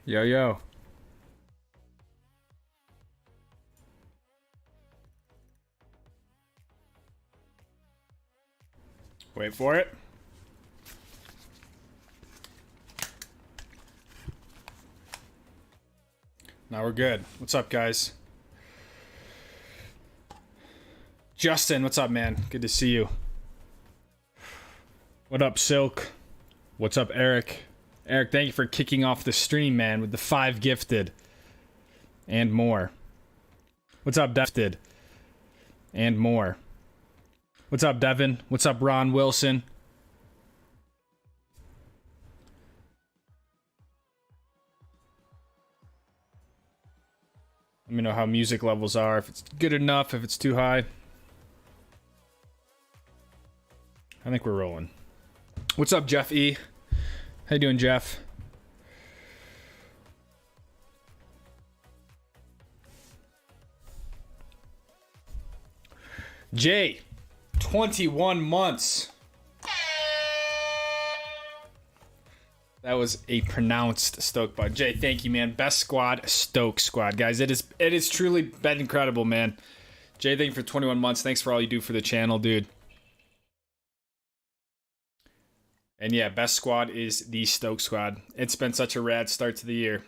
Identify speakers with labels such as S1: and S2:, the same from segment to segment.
S1: Yo, yo. Wait for it. Now we're good. What's up, guys? Justin, what's up, man? Good to see you. What up, Silk? What's up, Eric? Eric, thank you for kicking off the stream, man, with the 5 gifted. And more. What's up, Defted? And more. What's up, Devin? What's up, Ron Wilson? Let me know how music levels are, if it's good enough, if it's too high. I think we're rolling. What's up, Jeff E? How you doing, Jeff? Jay, 21 months. That was a pronounced Stoke bud. Jay, thank you, man. Best squad, Stoke squad, guys. It is truly been incredible, man. Jay, thank you for 21 months. Thanks for all you do for the channel, dude. And yeah, best squad is the Stoke squad. It's been such a rad start to the year.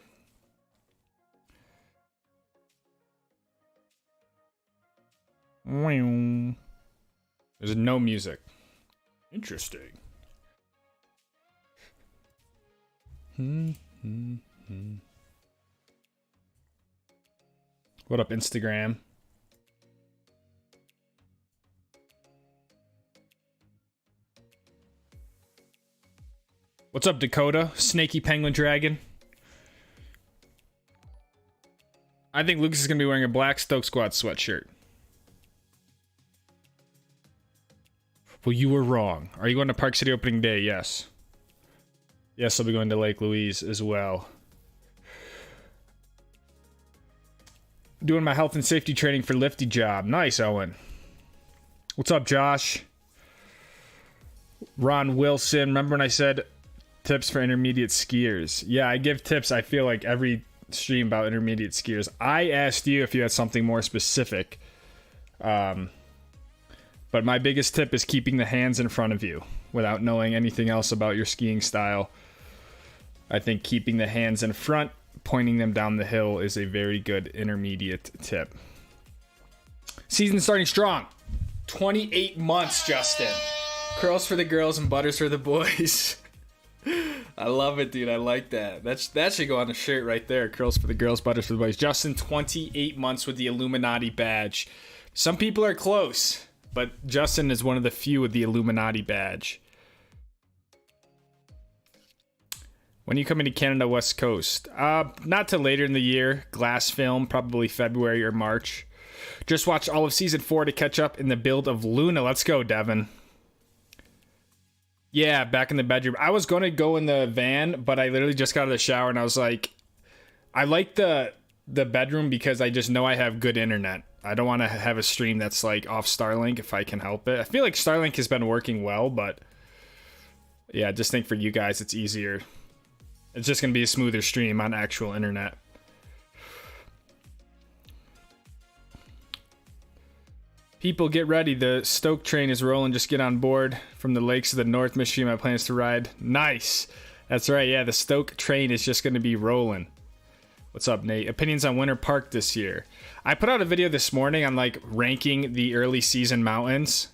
S1: There's no music. Interesting. What up, Instagram? What's up, Dakota? Snaky Penguin Dragon. I think Lucas is going to be wearing a black Stoke Squad sweatshirt. Well, you were wrong. Are you going to Park City opening day? Yes. Yes, I'll be going to Lake Louise as well. Doing my health and safety training for Lifty job. Nice, Owen. What's up, Josh? Ron Wilson. Remember when I said tips for intermediate skiers? Yeah, I give tips, I feel like, every stream about intermediate skiers. I asked you if you had something more specific. But my biggest tip is keeping the hands in front of you without knowing anything else about your skiing style. I think keeping the hands in front, pointing them down the hill is a very good intermediate tip. Season starting strong. 28 months, Justin. Curls for the girls and butters for the boys. I love it, dude. I like that. That should go on a shirt right there. Curls for the girls, butters for the boys. Justin, 28 months with the Illuminati badge. Some people are close, but Justin is one of the few with the Illuminati badge. When are you coming to Canada West Coast? Not till later in the year. Glass film, probably February or March. Just watched all of season 4 to catch up in the build of Luna. Let's go, Devin. Yeah, back in the bedroom. I was going to go in the van, but I literally just got out of the shower and I was like, I like the bedroom because I just know I have good internet. I don't want to have a stream that's like off Starlink if I can help it. I feel like Starlink has been working well, but yeah, I just think for you guys it's easier. It's just going to be a smoother stream on actual internet. People, get ready. The Stoke train is rolling. Just get on board. From the lakes of the north, Michigan, my plans to ride. Nice. That's right. Yeah, the Stoke train is just going to be rolling. What's up, Nate? Opinions on Winter Park this year. I put out a video this morning on like ranking the early season mountains.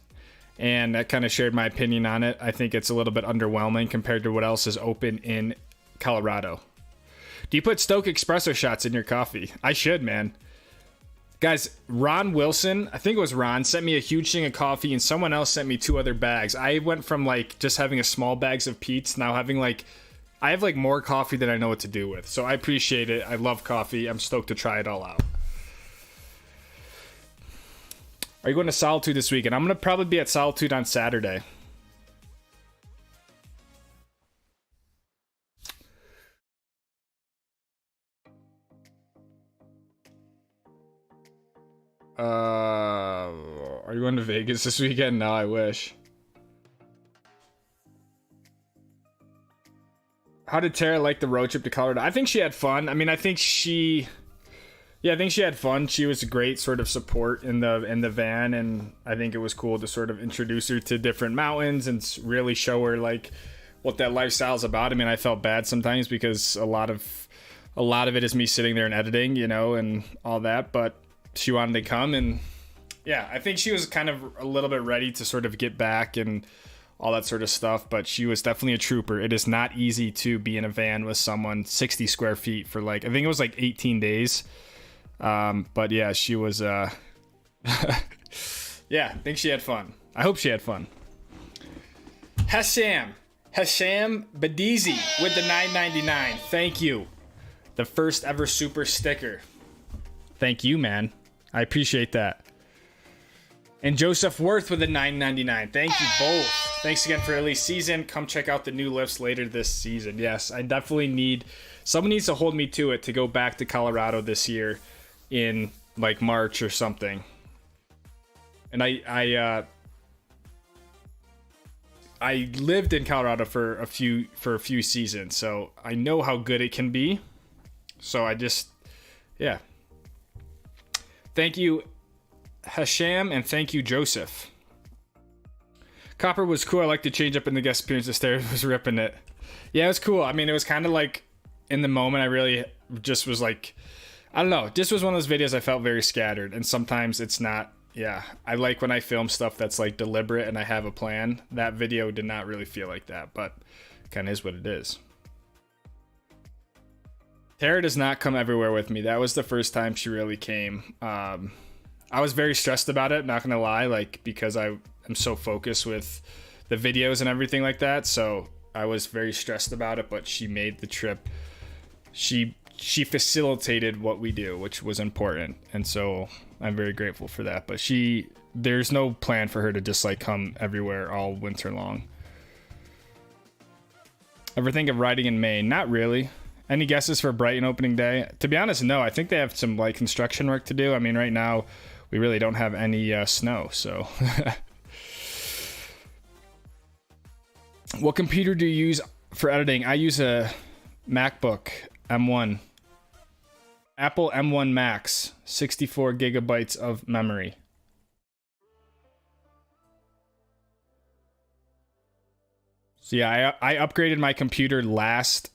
S1: And that kind of shared my opinion on it. I think it's a little bit underwhelming compared to what else is open in Colorado. Do you put Stoke espresso shots in your coffee? I should, man. Guys, Ron Wilson, I think it was Ron, sent me a huge thing of coffee and someone else sent me 2 other bags. I went from like just having a small bags of Pete's, now having like, I have like more coffee than I know what to do with. So I appreciate it. I love coffee. I'm stoked to try it all out. Are you going to Solitude this weekend? I'm going to probably be at Solitude on Saturday. Are you going to Vegas this weekend? No, I wish. How did Tara like the road trip to Colorado? I think she had fun. I mean, I think she had fun. She was a great sort of support in the van, and I think it was cool to sort of introduce her to different mountains and really show her like what that lifestyle is about. I mean, I felt bad sometimes because a lot of it is me sitting there and editing, you know, and all that, but she wanted to come, and yeah, I think she was kind of a little bit ready to sort of get back and all that sort of stuff, but she was definitely a trooper. It is not easy to be in a van with someone 60 square feet for like, I think it was like 18 days. But yeah, she was, yeah, I think she had fun. I hope she had fun. Hasham Badizi with the $9.99. Thank you. The first ever super sticker. Thank you, man. I appreciate that. And Joseph Worth with the $9.99. Thank you both. Thanks again for early season. Come check out the new lifts later this season. Yes, I definitely need... Someone needs to hold me to it to go back to Colorado this year in like March or something. And I lived in Colorado for a few seasons, so I know how good it can be. So I just... Yeah. Thank you, Hasham, and thank you, Joseph. Copper was cool. I like the change up in the guest appearances there. Was ripping it. Yeah, it was cool. I mean, it was kind of like in the moment, I really just was like, I don't know. This was one of those videos I felt very scattered, and sometimes it's not. Yeah, I like when I film stuff that's like deliberate and I have a plan. That video did not really feel like that, but kind of is what it is. Tara does not come everywhere with me. That was the first time she really came. I was very stressed about it, not gonna lie, like because I am so focused with the videos and everything like that. So I was very stressed about it, but she made the trip. She facilitated what we do, which was important, and so I'm very grateful for that. But there's no plan for her to just like come everywhere all winter long. Ever think of riding in Maine? Not really. Any guesses for Brighton opening day? To be honest, no. I think they have some like construction work to do. I mean, right now we really don't have any snow, so. What computer do you use for editing? I use a MacBook M1. Apple M1 Max, 64 gigabytes of memory. So yeah, I upgraded my computer last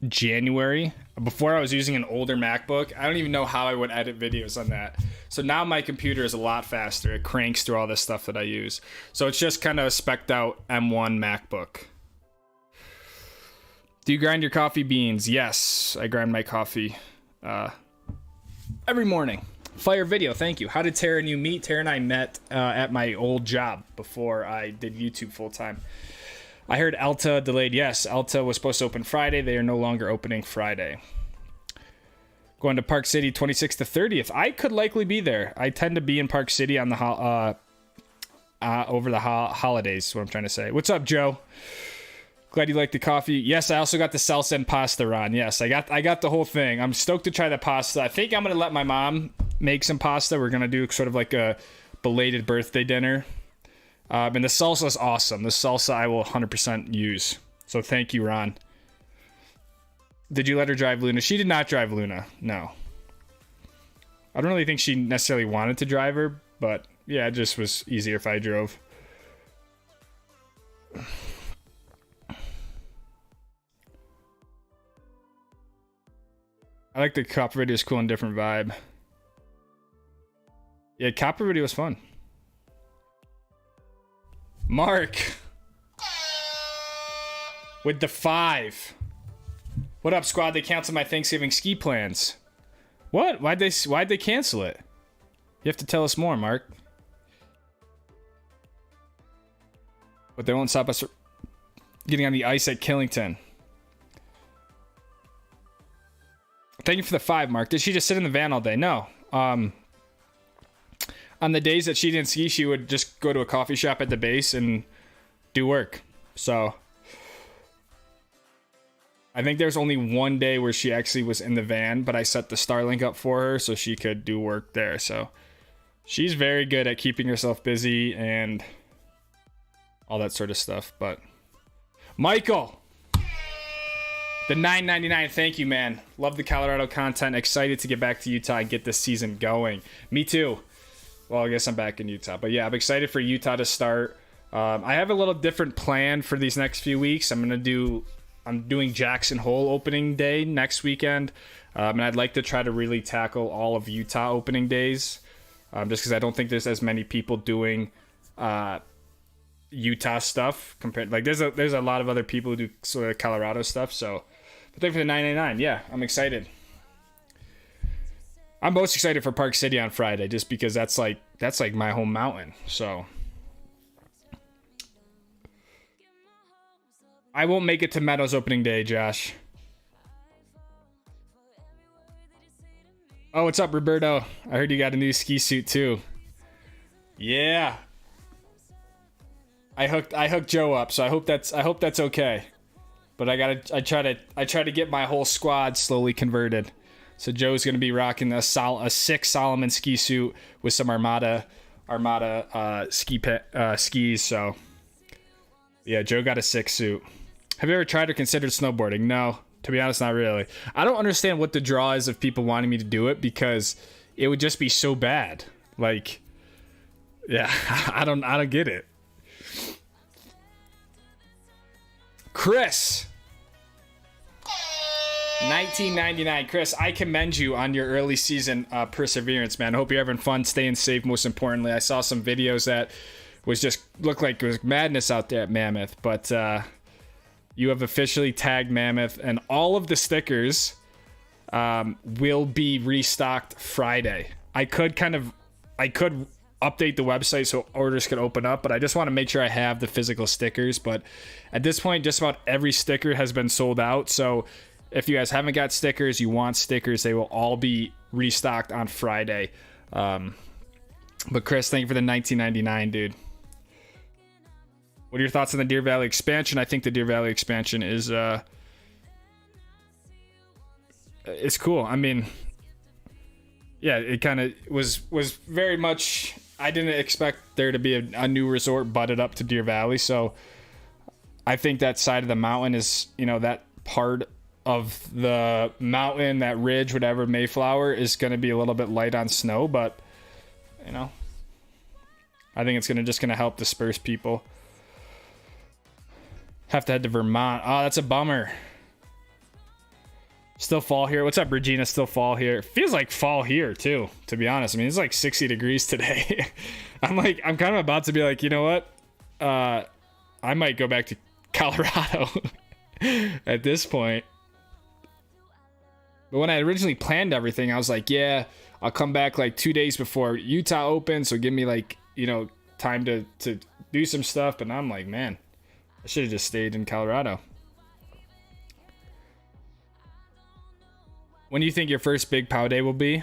S1: January. Before I was using an older MacBook. I don't even know how I would edit videos on that. So now my computer is a lot faster. It cranks through all this stuff that I use. So it's just kind of a spec'd out M1 MacBook. Do you grind your coffee beans? Yes, I grind my coffee every morning. Fire video, thank you. How did Tara and you meet? Tara and I met at my old job before I did YouTube full time. I heard Alta delayed. Yes, Alta was supposed to open Friday. They are no longer opening Friday. Going to Park City 26th to 30th. I could likely be there. I tend to be in Park City on the over the holidays, is what I'm trying to say. What's up, Joe? Glad you like the coffee. Yes, I also got the salsa and pasta, Ron. Yes, I got the whole thing. I'm stoked to try the pasta. I think I'm going to let my mom make some pasta. We're going to do sort of like a belated birthday dinner. And the salsa is awesome. The salsa I will 100% use. So thank you, Ron. Did you let her drive Luna? She did not drive Luna. No. I don't really think she necessarily wanted to drive her, but yeah, it just was easier if I drove. I like the Copper video. Is cool and different vibe. Yeah, Copper video was fun. Mark with the 5. What up, squad? They canceled my Thanksgiving ski plans. What? Why'd they cancel it? You have to tell us more, Mark. But they won't stop us getting on the ice at Killington. Thank you for the 5, Mark. Did she just sit in the van all day? No. On the days that she didn't ski, she would just go to a coffee shop at the base and do work. So I think there's only one day where she actually was in the van, but I set the Starlink up for her so she could do work there. So she's very good at keeping herself busy and all that sort of stuff. But Michael, The $9.99, thank you, man. Love the Colorado content. Excited to get back to Utah and get this season going. Me too. Well, I guess I'm back in Utah. But yeah, I'm excited for Utah to start. I have a little different plan for these next few weeks. I'm doing Jackson Hole opening day next weekend. And I'd like to try to really tackle all of Utah opening days. Just because I don't think there's as many people doing Utah stuff compared. Like there's a lot of other people who do sort of Colorado stuff. So, but thank you for the $9.99. Yeah, I'm excited. I'm most excited for Park City on Friday, just because that's like my home mountain. So I won't make it to Meadows opening day, Josh. Oh, what's up, Roberto? I heard you got a new ski suit too. Yeah. I hooked Joe up, so I hope that's okay. But I try to get my whole squad slowly converted. So Joe's gonna be rocking a 6 Solomon ski suit with some Armada skis. So yeah, Joe got a 6 suit. Have you ever tried or considered snowboarding? No, to be honest, not really. I don't understand what the draw is of people wanting me to do it, because it would just be so bad. Like, yeah, I don't get it. Chris, $19.99. Chris, I commend you on your early season perseverance, man. I hope you're having fun, staying safe. Most importantly, I saw some videos that looked like it was madness out there at Mammoth, but you have officially tagged Mammoth, and all of the stickers will be restocked Friday. I could update the website so orders could open up, but I just want to make sure I have the physical stickers. But at this point, just about every sticker has been sold out. So if you guys haven't got stickers, you want stickers, they will all be restocked on Friday. But Chris, thank you for the $19.99, dude. What are your thoughts on the Deer Valley expansion? I think the Deer Valley expansion is it's cool. I mean, yeah, it kind of was very much. I didn't expect there to be a new resort butted up to Deer Valley, so I think that side of the mountain is, that part of the mountain, that ridge, whatever, Mayflower, is going to be a little bit light on snow, but I think it's just going to help disperse people. Have to head to Vermont. Oh, that's a bummer. Still fall here. What's up, Regina? Still fall here. Feels like fall here too, to be honest. I mean, it's like 60 degrees today. I'm kind of about to be like, you know what? I might go back to Colorado at this point. But when I originally planned everything, I was like, yeah, I'll come back like 2 days before Utah opens, so give me like, time to do some stuff. But now I'm like, man, I should have just stayed in Colorado. When do you think your first big POW day will be?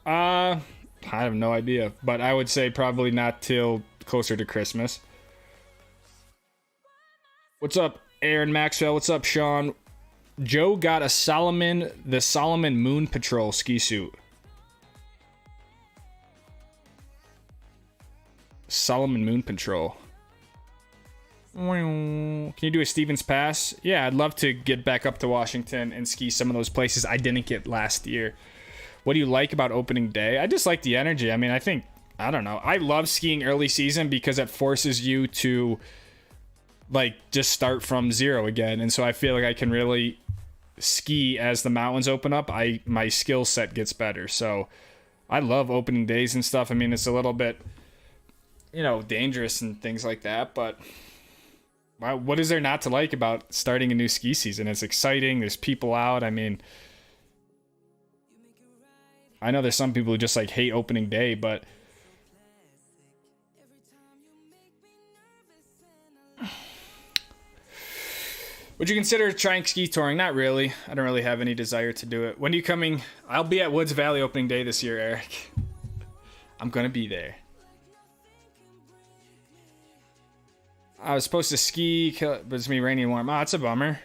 S1: I have no idea, but I would say probably not till closer to Christmas. What's up, Aaron Maxwell? What's up, Sean? Joe got the Solomon Moon Patrol ski suit. Solomon Moon Patrol. Can you do a Stevens Pass? Yeah, I'd love to get back up to Washington and ski some of those places I didn't get last year. What do you like about opening day? I just like the energy. I mean, I don't know. I love skiing early season because it forces you to just start from zero again. And so I feel like I can really ski as the mountains open up. My skill set gets better. So I love opening days and stuff. I mean, it's a little bit, dangerous and things like that, but what is there not to like about starting a new ski season? It's exciting. There's people out. I mean, I know there's some people who just hate opening day, but would you consider trying ski touring? Not really. I don't really have any desire to do it. When are you coming? I'll be at Woods Valley opening day this year, Eric. I'm going to be there. I was supposed to ski, but it's me rainy and warm. Oh, it's a bummer.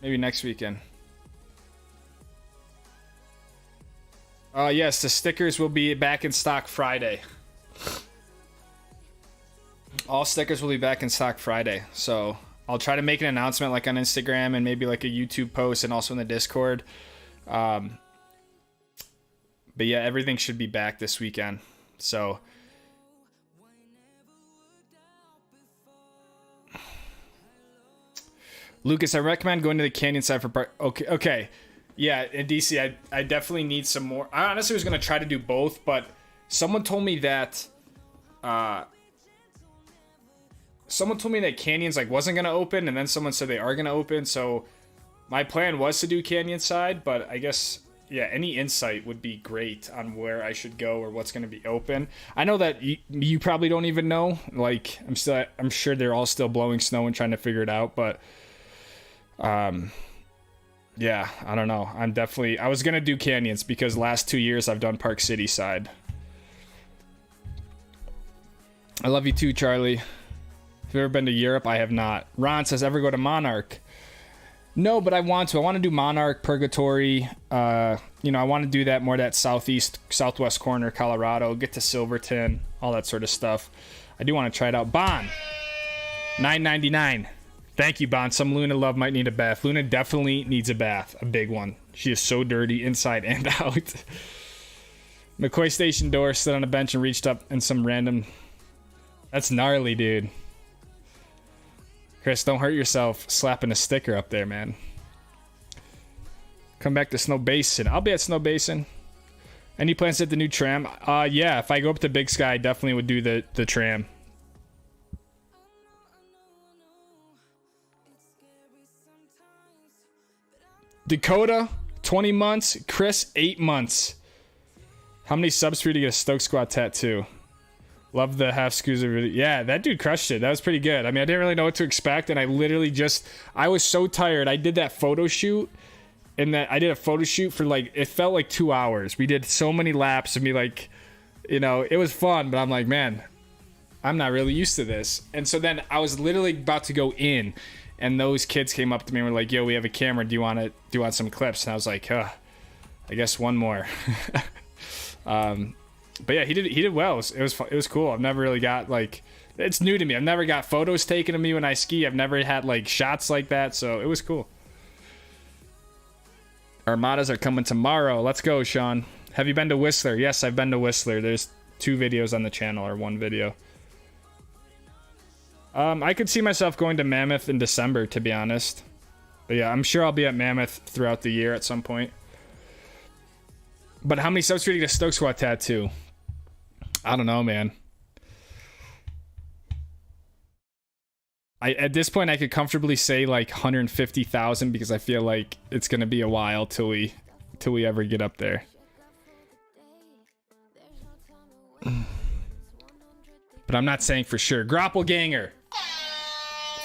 S1: Maybe next weekend. Yes, the stickers will be back in stock Friday. All stickers will be back in stock Friday. So I'll try to make an announcement like on Instagram and maybe like a YouTube post and also in the Discord. But yeah, everything should be back this weekend. So Lucas, I recommend going to the canyon side for part. Okay. Yeah, in DC, I definitely need some more. I honestly was going to try to do both, but someone told me that canyons like wasn't going to open, and then someone said they are going to open. So my plan was to do canyon side, but I guess, yeah, any insight would be great on where I should go or what's going to be open. I know that you probably don't even know. Like, I'm sure they're all still blowing snow and trying to figure it out, but yeah, I don't know. I was going to do canyons because last 2 years I've done Park City side. I love you too, Charlie. Have you ever been to Europe? I have not. Ron says, ever go to Monarch? No, but I want to. I want to do Monarch, Purgatory. I want to do that more, that southwest corner, Colorado. Get to Silverton, all that sort of stuff. I do want to try it out. Bon, $9.99. Thank you, Bon. Some Luna love might need a bath. Luna definitely needs a bath, a big one. She is so dirty inside and out. McCoy Station door, stood on a bench and reached up in some random... That's gnarly, dude. Chris, don't hurt yourself slapping a sticker up there, man. Come back to Snow Basin. I'll be at Snow Basin. Any plans to hit the new tram? Yeah, if I go up to Big Sky, I definitely would do the tram. Dakota, 20 months. Chris, 8 months. How many subs for you to get a Stoke Squad tattoo? Love the half screws. Yeah, that dude crushed it. That was pretty good. I mean, I didn't really know what to expect, and I was so tired. I did that photo shoot, and I did a photo shoot for it felt like 2 hours. We did so many laps of me, it was fun, but I'm like, man, I'm not really used to this. And so then I was literally about to go in, and those kids came up to me and were like, yo, we have a camera. Do you want some clips? And I was like, I guess one more. But yeah, he did well. It was cool. I've never really got it's new to me. I've never got photos taken of me when I ski. I've never had shots like that, so it was cool. Armadas are coming tomorrow. Let's go, Sean. Have you been to Whistler? Yes, I've been to Whistler. There's 2 videos on the channel, or 1 video. I could see myself going to Mammoth in December, to be honest. But yeah, I'm sure I'll be at Mammoth throughout the year at some point. But how many subs for you to get a Stoke Squad tattoo? I don't know, man. At this point, I could comfortably say 150,000 because I feel like it's gonna be a while till we ever get up there. But I'm not saying for sure. Groppelganger,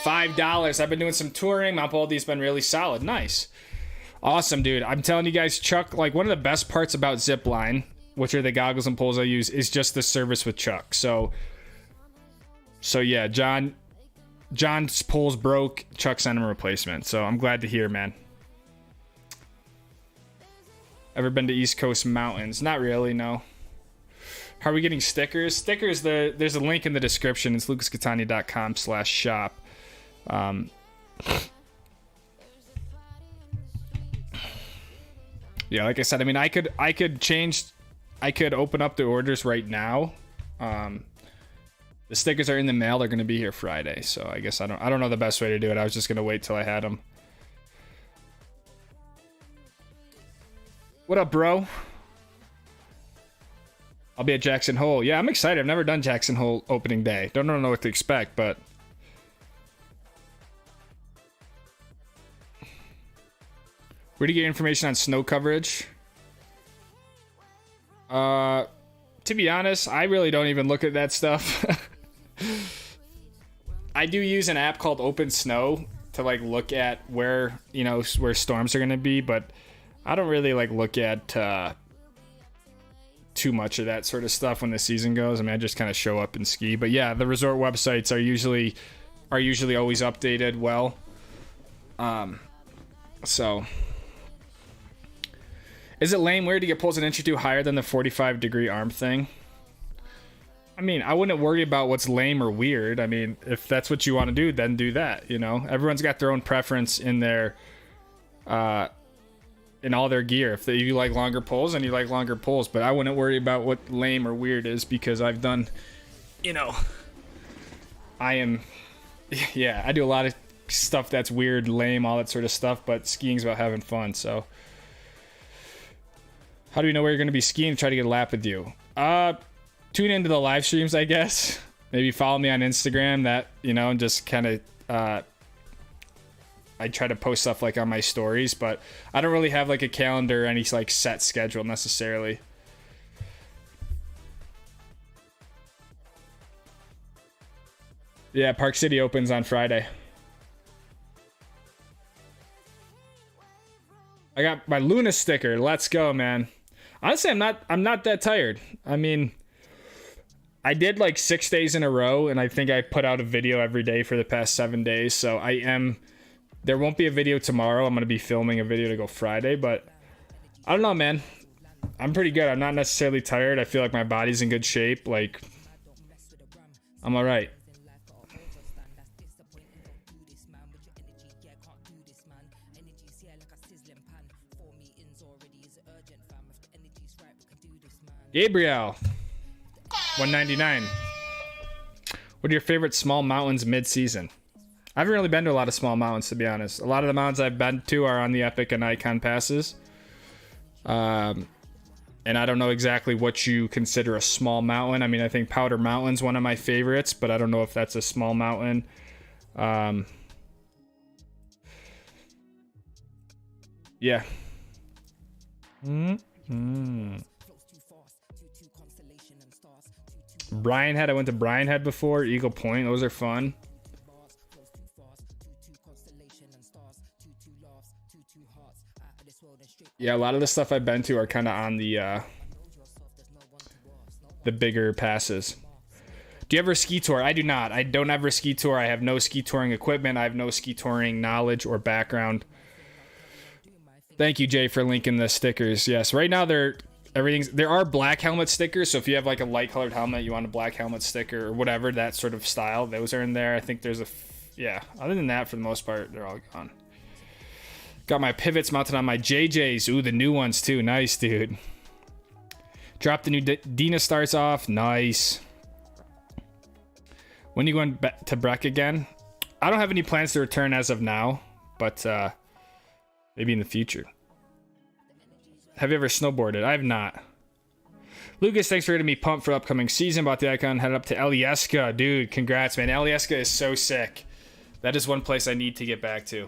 S1: $5. I've been doing some touring. Mount Baldy's been really solid. Nice. Awesome, dude. I'm telling you guys, Chuck, one of the best parts about Zipline, which are the goggles and poles I use, is just the service with Chuck. So yeah, John's poles broke. Chuck sent him a replacement. So I'm glad to hear, man. Ever been to East Coast Mountains? Not really, no. How are we getting stickers? Stickers, there's a link in the description. It's lucascatania.com/shop. Yeah, like I said, I mean, I could open up the orders right now. The stickers are in the mail. They're going to be here Friday, so I guess I don't know the best way to do it. I was just going to wait till I had them. What up, bro? I'll be at Jackson Hole. Yeah, I'm excited. I've never done Jackson Hole opening day. Don't know what to expect, but where do you get information on snow coverage? To be honest, I really don't even look at that stuff. I do use an app called Open Snow to look at where storms are going to be, but I don't really look at too much of that sort of stuff when the season goes. I mean, I just kind of show up and ski. But yeah, the resort websites are usually always updated well. So is it lame weird to get poles an inch or two higher than the 45-degree arm thing? I mean, I wouldn't worry about what's lame or weird. I mean, if that's what you want to do, then do that. You know, everyone's got their own preference in their, in all their gear. If you like longer poles, then you like longer poles. But I wouldn't worry about what lame or weird is, because I've done, you know, yeah, I do a lot of stuff that's weird, lame, all that sort of stuff. But skiing's about having fun. So, how do we know where you're going to be skiing? Try to get a lap with you. Tune into the live streams, I guess. Maybe follow me on Instagram, that, you know, and just kind of, I try to post stuff like on my stories, but I don't really have like a calendar or any like set schedule necessarily. Yeah, Park City opens on Friday. I got my Luna sticker. Let's go, man. Honestly, I'm not that tired. I mean, I did like 6 days in a row, and I think I put out a video every day for the past 7 days. So there won't be a video tomorrow. I'm going to be filming a video to go Friday, but I don't know, man. I'm pretty good. I'm not necessarily tired. I feel like my body's in good shape. Like, I'm all right. Gabriel, 199. What are your favorite small mountains mid-season? I haven't really been to a lot of small mountains, to be honest. A lot of the mountains I've been to are on the Epic and Icon passes. And I don't know exactly what you consider a small mountain. I mean, I think Powder Mountain's one of my favorites, but I don't know if that's a small mountain. Yeah. Brian Head, I went to Brian Head before. Eagle Point, those are fun. Yeah, a lot of the stuff I've been to are kind of on the bigger passes. Do you ever ski tour? I do not. I don't ever ski tour. I have no ski touring equipment. I have no ski touring knowledge or background. Thank you, Jay, for linking the stickers. Yes, right now there are black helmet stickers. So if you have like a light colored helmet, you want a black helmet sticker or whatever, that sort of style, those are in there. I think there's yeah. Other than that, for the most part, they're all gone. Got my pivots mounted on my JJs. Ooh, the new ones too. Nice, dude. Drop the new Dina starts off. Nice. When are you going back to Breck again? I don't have any plans to return as of now, but maybe in the future. Have you ever snowboarded? I have not. Lucas, thanks for getting me pumped for upcoming season. Bought the Icon, headed up to Alyeska. Dude, congrats, man. Alyeska is so sick. That is one place I need to get back to.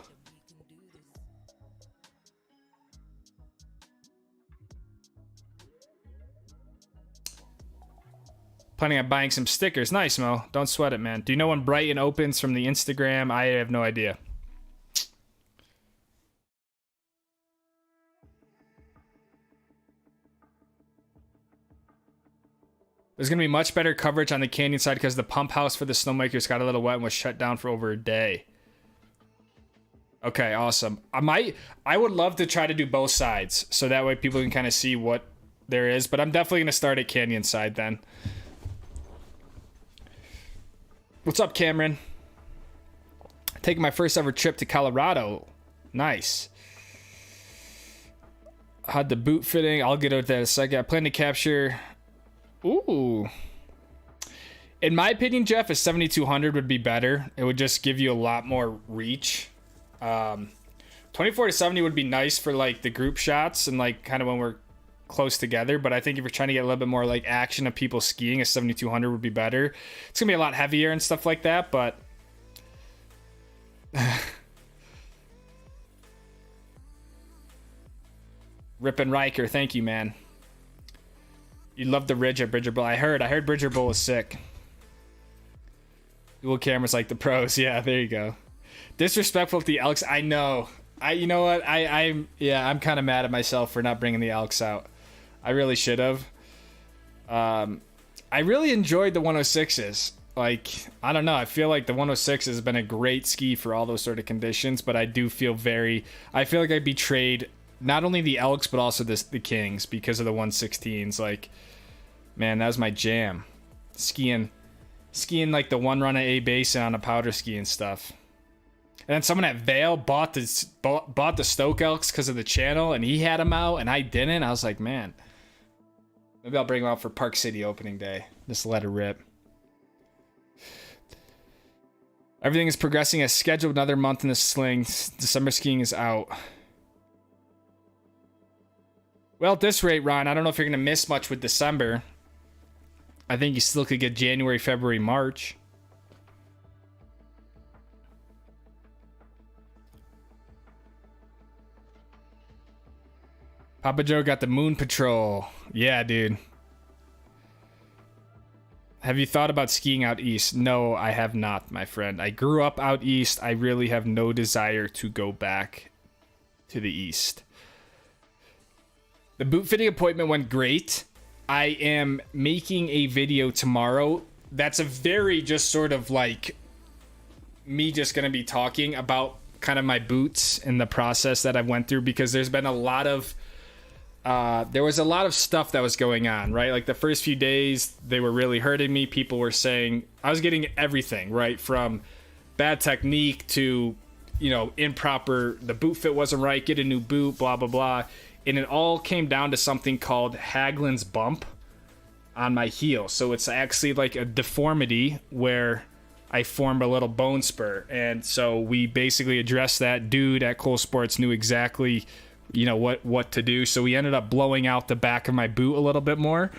S1: Planning on buying some stickers. Nice, Mo. Don't sweat it, man. Do you know when Brighton opens from the Instagram? I have no idea. There's going to be much better coverage on the canyon side because the pump house for the snowmakers got a little wet and was shut down for over a day. Okay, awesome. I would love to try to do both sides so that way people can kind of see what there is, but I'm definitely going to start at canyon side then. What's up, Cameron? Taking my first ever trip to Colorado. Nice. Had the boot fitting. I'll get out that in a second. I plan to capture... Ooh. In my opinion, Jeff, a 7200 would be better. It would just give you a lot more reach. 24 to 70 would be nice for like the group shots and like kind of when we're close together, but I think if you're trying to get a little bit more like action of people skiing, a 7200 would be better. It's gonna be a lot heavier and stuff like that, but Rip and Riker, thank you, man. You love the ridge at Bridger Bowl. I heard Bridger Bowl is sick. Dual cameras like the pros. Yeah, there you go. Disrespectful to the Elks. I know. You know what? I'm kind of mad at myself for not bringing the Elks out. I really should have. I really enjoyed the 106s. Like, I don't know. I feel like the 106 has been a great ski for all those sort of conditions, but I do feel I feel like I betrayed not only the Elks, but also the Kings because of the 116s. Like, man, that was my jam. skiing like the one run at A Basin on a powder ski and stuff. And then someone at Vail bought the Stoke Elks because of the channel, and he had them out, and I didn't. I was like, man, maybe I'll bring them out for Park City opening day. Just let it rip. Everything is progressing as scheduled. Another month in the sling. December skiing is out. Well, at this rate, Ron, I don't know if you're going to miss much with December. I think you still could get January, February, March. Papa Joe got the Moon Patrol. Yeah, dude. Have you thought about skiing out east? No, I have not, my friend. I grew up out east. I really have no desire to go back to the east. The boot fitting appointment went great. I am making a video tomorrow. That's a very just sort of like me just going to be talking about kind of my boots and the process that I went through, because there's been a lot of there was a lot of stuff that was going on, right? Like the first few days, they were really hurting me. People were saying I was getting everything, right? From bad technique to, you know, improper, the boot fit wasn't right, get a new boot, blah, blah, blah. And it all came down to something called Haglund's bump on my heel. So it's actually like a deformity where I formed a little bone spur. And so we basically addressed that. Dude at Cole Sports knew exactly, you know, what to do. So we ended up blowing out the back of my boot a little bit more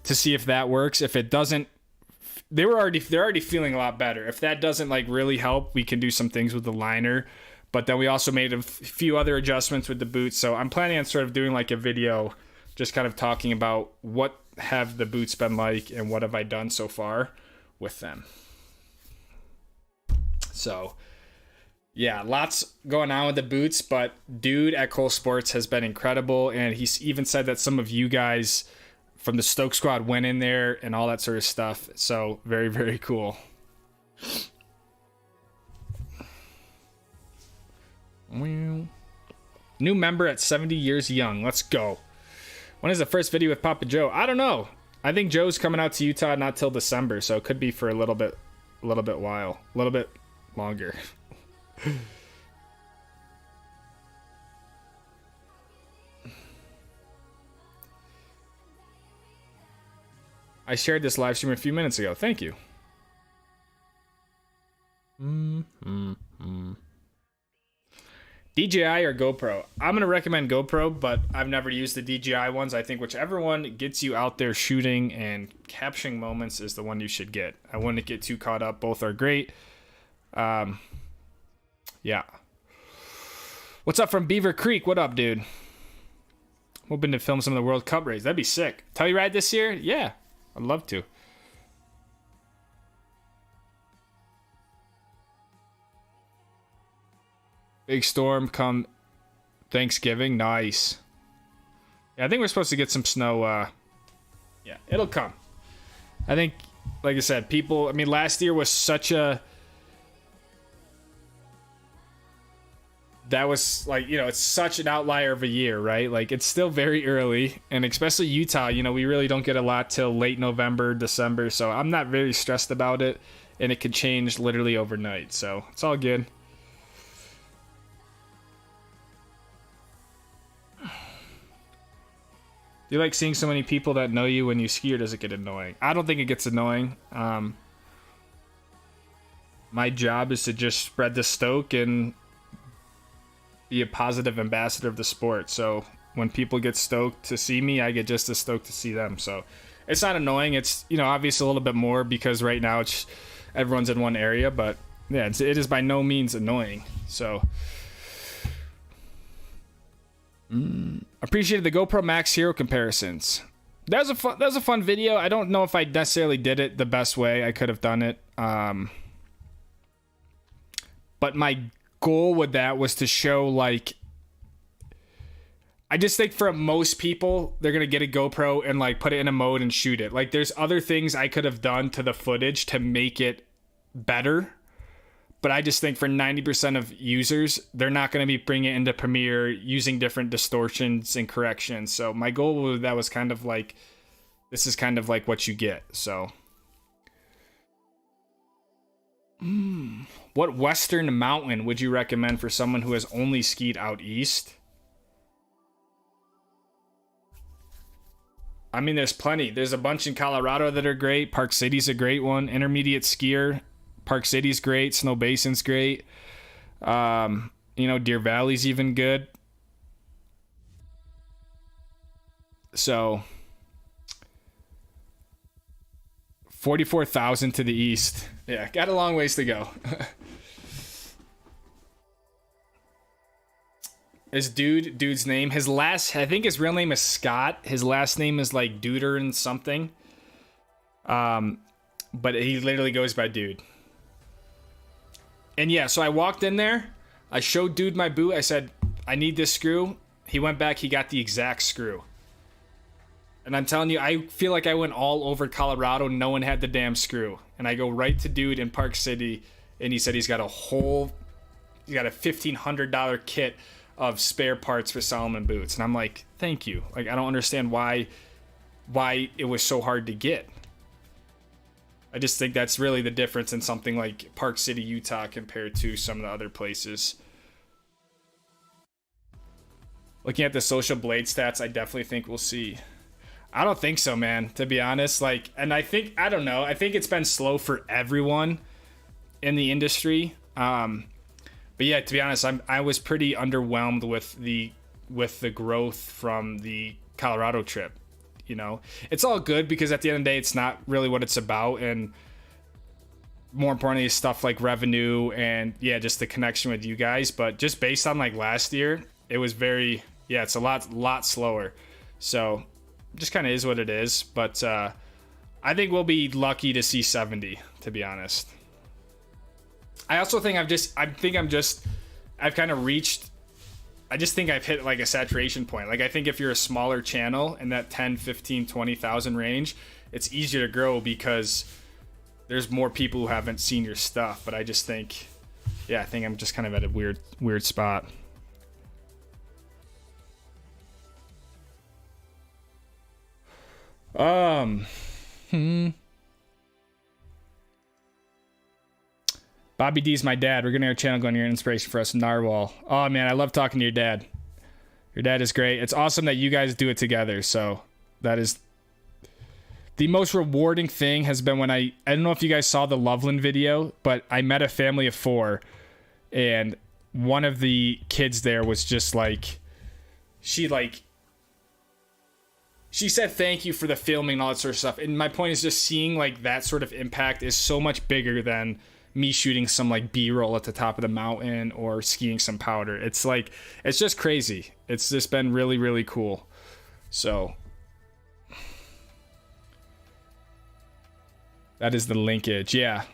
S1: to see if that works. If it doesn't, they're already feeling a lot better. If that doesn't like really help, we can do some things with the liner. But then we also made a few other adjustments with the boots. So I'm planning on sort of doing like a video just kind of talking about what have the boots been like and what have I done so far with them. So yeah, lots going on with the boots, but dude at Cole Sports has been incredible. And he's even said that some of you guys from the Stoke Squad went in there and all that sort of stuff. So very, very cool. New member at 70 years young. Let's go. When is the first video with Papa Joe? I don't know. I think Joe's coming out to Utah not till December, so it could be for a little bit longer. I shared this live stream a few minutes ago. Thank you. DJI or GoPro? I'm going to recommend GoPro, but I've never used the DJI ones. I think whichever one gets you out there shooting and capturing moments is the one you should get. I wouldn't get too caught up. Both are great. Yeah. What's up from Beaver Creek? What up, dude? Hoping to film some of the World Cup race. That'd be sick. Telluride this year? Yeah, I'd love to. Big storm come Thanksgiving. Nice. Yeah, I think we're supposed to get some snow. Yeah, it'll come. I think, like I said, people, I mean, last year was such a, that was like, you know, it's such an outlier of a year, right? Like, it's still very early, and especially Utah, you know, we really don't get a lot till late November, December, so I'm not very stressed about it, and it could change literally overnight, so it's all good. Do you like seeing so many people that know you when you ski, or does it get annoying? I don't think it gets annoying. My job is to just spread the stoke and be a positive ambassador of the sport. So when people get stoked to see me, I get just as stoked to see them. So it's not annoying. It's, you know, obviously a little bit more because right now it's everyone's in one area, but yeah, it is by no means annoying. So appreciated the GoPro Max Hero comparisons. That was a fun video. I don't know if I necessarily did it the best way I could have done it. But my goal with that was to show, like, I just think for most people, they're gonna get a GoPro and like put it in a mode and shoot it. Like, there's other things I could have done to the footage to make it better. But I just think for 90% of users, they're not going to be bringing it into Premiere using different distortions and corrections. So my goal with that was kind of like, this is kind of like what you get. So What western mountain would you recommend for someone who has only skied out east? I mean, there's plenty. There's a bunch in Colorado that are great. Park City's a great one. Intermediate skier. Park City's great. Snow Basin's great. Deer Valley's even good. So 44,000 to the east. Yeah, got a long ways to go. Is dude's name? I think his real name is Scott. His last name is like Duder and something. But he literally goes by Dude. And yeah, so I walked in there. I showed Dude my boot. I said, I need this screw. He went back. He got the exact screw. And I'm telling you, I feel like I went all over Colorado. No one had the damn screw. And I go right to Dude in Park City. And he said he's got a $1,500 kit of spare parts for Salomon boots. And I'm like, thank you. Like, I don't understand why it was so hard to get. I just think that's really the difference in something like Park City, Utah compared to some of the other places. Looking at the Social Blade stats, I definitely think we'll see. I don't think so, man, to be honest. Like, and I think it's been slow for everyone in the industry. But yeah, to be honest, I was pretty underwhelmed with the growth from the Colorado trip. You know, it's all good because at the end of the day, it's not really what it's about, and more importantly, stuff like revenue and just the connection with you guys. But just based on like last year, it was it's a lot slower. So just kind of is what it is. But I think we'll be lucky to see 70, to be honest. I also think I've kind of reached, I just think I've hit like a saturation point. Like, I think if you're a smaller channel in that 10, 15, 20,000 range, it's easier to grow because there's more people who haven't seen your stuff. But I just think, I think I'm just kind of at a weird spot. Bobby D's my dad. We're gonna have a channel going here, inspiration for us, Narwhal. Oh man, I love talking to your dad. Your dad is great. It's awesome that you guys do it together. So that is the most rewarding thing has been when I don't know if you guys saw the Loveland video, but I met a family of 4 and one of the kids there was just like, she said thank you for the filming and all that sort of stuff. And my point is just seeing like that sort of impact is so much bigger than me shooting some like B-roll at the top of the mountain or skiing some powder. It's like, it's just crazy. It's just been really, really cool. So that is the linkage. Yeah.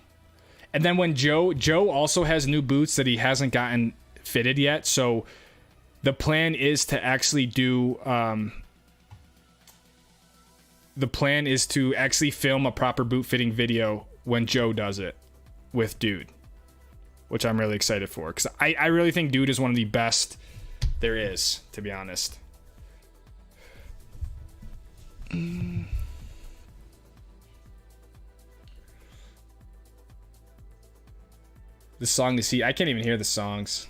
S1: And then when Joe also has new boots that he hasn't gotten fitted yet. So the plan is to actually do, film a proper boot fitting video when Joe does it with Dude, which I'm really excited for because I really think Dude is one of the best there is, to be honest. The song to see, I can't even hear the songs.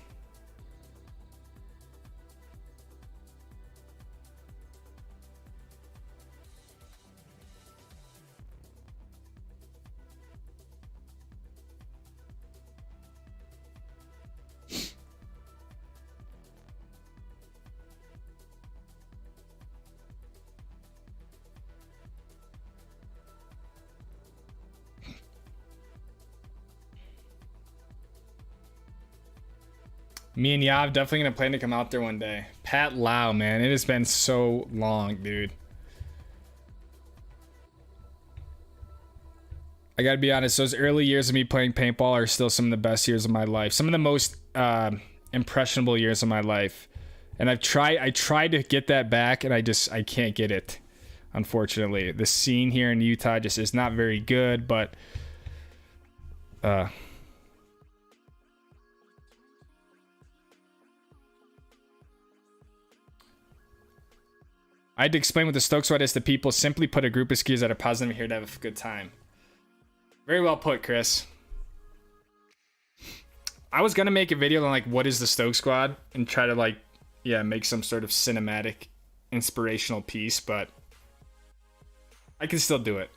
S1: Me and Yav definitely gonna plan to come out there one day. Pat Lau, man, it has been so long, dude. I gotta be honest, those early years of me playing paintball are still some of the best years of my life. Some of the most impressionable years of my life. And I tried to get that back, and I can't get it, unfortunately. The scene here in Utah just is not very good, but I had to explain what the Stoke Sweat is to people. Simply put, a group of skiers that are positive here to have a good time. Very well put, Chris. I was gonna make a video on like what is the Stoke Squad and try to like, yeah, make some sort of cinematic, inspirational piece, but I can still do it.